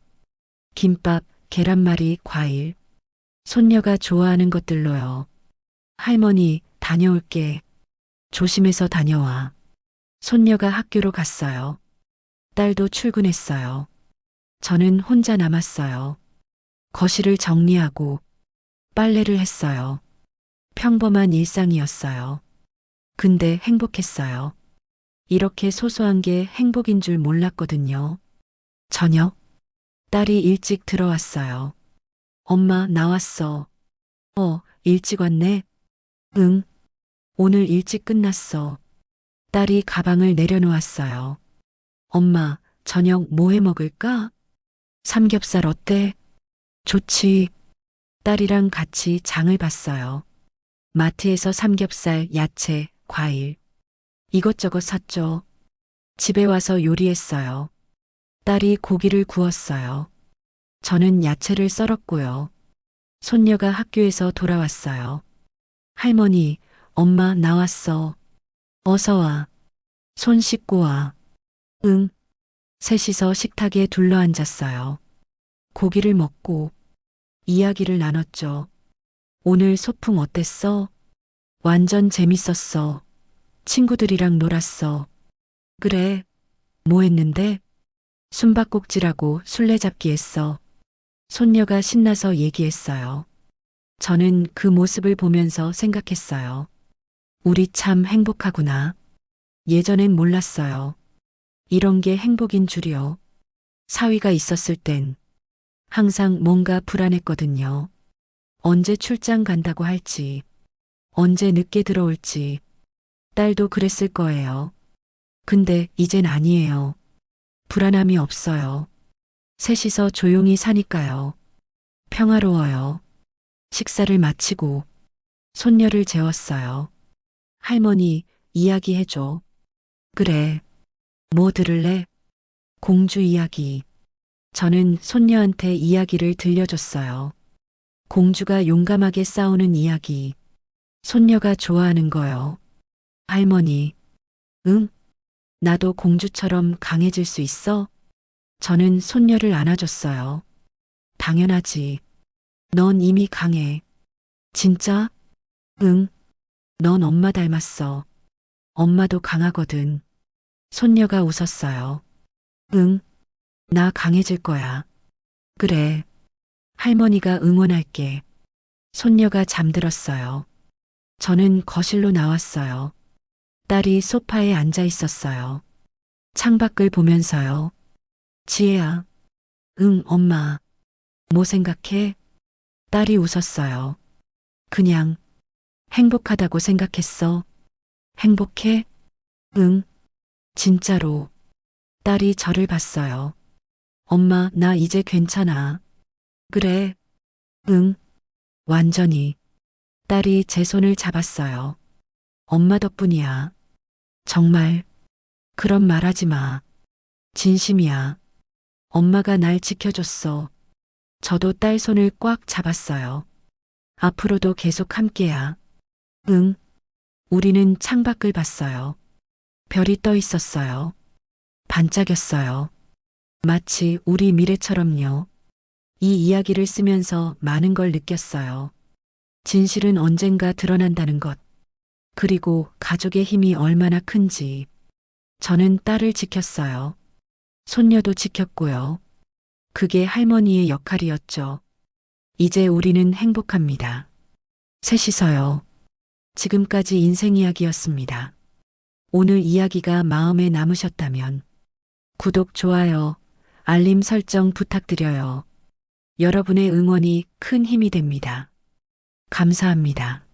김밥, 계란말이, 과일. 손녀가 좋아하는 것들로요. 할머니, 다녀올게. 조심해서 다녀와. 손녀가 학교로 갔어요. 딸도 출근했어요. 저는 혼자 남았어요. 거실을 정리하고 빨래를 했어요. 평범한 일상이었어요. 근데 행복했어요. 이렇게 소소한 게 행복인 줄 몰랐거든요. 저녁, 딸이 일찍 들어왔어요. 엄마, 나왔어. 일찍 왔네? 응, 오늘 일찍 끝났어. 딸이 가방을 내려놓았어요. 엄마, 저녁 뭐 해 먹을까? 삼겹살 어때? 좋지. 딸이랑 같이 장을 봤어요. 마트에서 삼겹살, 야채, 과일. 이것저것 샀죠. 집에 와서 요리했어요. 딸이 고기를 구웠어요. 저는 야채를 썰었고요. 손녀가 학교에서 돌아왔어요. 할머니, 엄마 나왔어. 어서 와. 손 씻고 와. 응. 셋이서 식탁에 둘러앉았어요. 고기를 먹고 이야기를 나눴죠. 오늘 소풍 어땠어? 완전 재밌었어. 친구들이랑 놀았어. 그래. 뭐 했는데? 숨바꼭질하고 술래잡기 했어. 손녀가 신나서 얘기했어요. 저는 그 모습을 보면서 생각했어요. 우리 참 행복하구나. 예전엔 몰랐어요. 이런 게 행복인 줄이요. 사위가 있었을 땐 항상 뭔가 불안했거든요. 언제 출장 간다고 할지, 언제 늦게 들어올지, 딸도 그랬을 거예요. 근데 이젠 아니에요. 불안함이 없어요. 셋이서 조용히 사니까요. 평화로워요. 식사를 마치고 손녀를 재웠어요. 할머니, 이야기해줘. 그래. 뭐 들을래? 공주 이야기. 저는 손녀한테 이야기를 들려줬어요. 공주가 용감하게 싸우는 이야기. 손녀가 좋아하는 거요. 할머니, 응? 나도 공주처럼 강해질 수 있어? 저는 손녀를 안아줬어요. 당연하지. 넌 이미 강해. 진짜? 응. 넌 엄마 닮았어. 엄마도 강하거든. 손녀가 웃었어요. 응. 나 강해질 거야. 그래. 할머니가 응원할게. 손녀가 잠들었어요. 저는 거실로 나왔어요. 딸이 소파에 앉아 있었어요. 창밖을 보면서요. 지혜야. 응, 엄마. 뭐 생각해? 딸이 웃었어요. 그냥 행복하다고 생각했어. 행복해? 응, 진짜로. 딸이 저를 봤어요. 엄마, 나 이제 괜찮아. 그래? 응, 완전히. 딸이 제 손을 잡았어요. 엄마 덕분이야. 정말. 그런 말 하지 마. 진심이야. 엄마가 날 지켜줬어. 저도 딸 손을 꽉 잡았어요. 앞으로도 계속 함께야. 응. 우리는 창밖을 봤어요. 별이 떠 있었어요. 반짝였어요. 마치 우리 미래처럼요. 이 이야기를 쓰면서 많은 걸 느꼈어요. 진실은 언젠가 드러난다는 것. 그리고 가족의 힘이 얼마나 큰지. 저는 딸을 지켰어요. 손녀도 지켰고요. 그게 할머니의 역할이었죠. 이제 우리는 행복합니다. 셋이서요. 지금까지 인생 이야기였습니다. 오늘 이야기가 마음에 남으셨다면 구독, 좋아요, 알림 설정 부탁드려요. 여러분의 응원이 큰 힘이 됩니다. 감사합니다.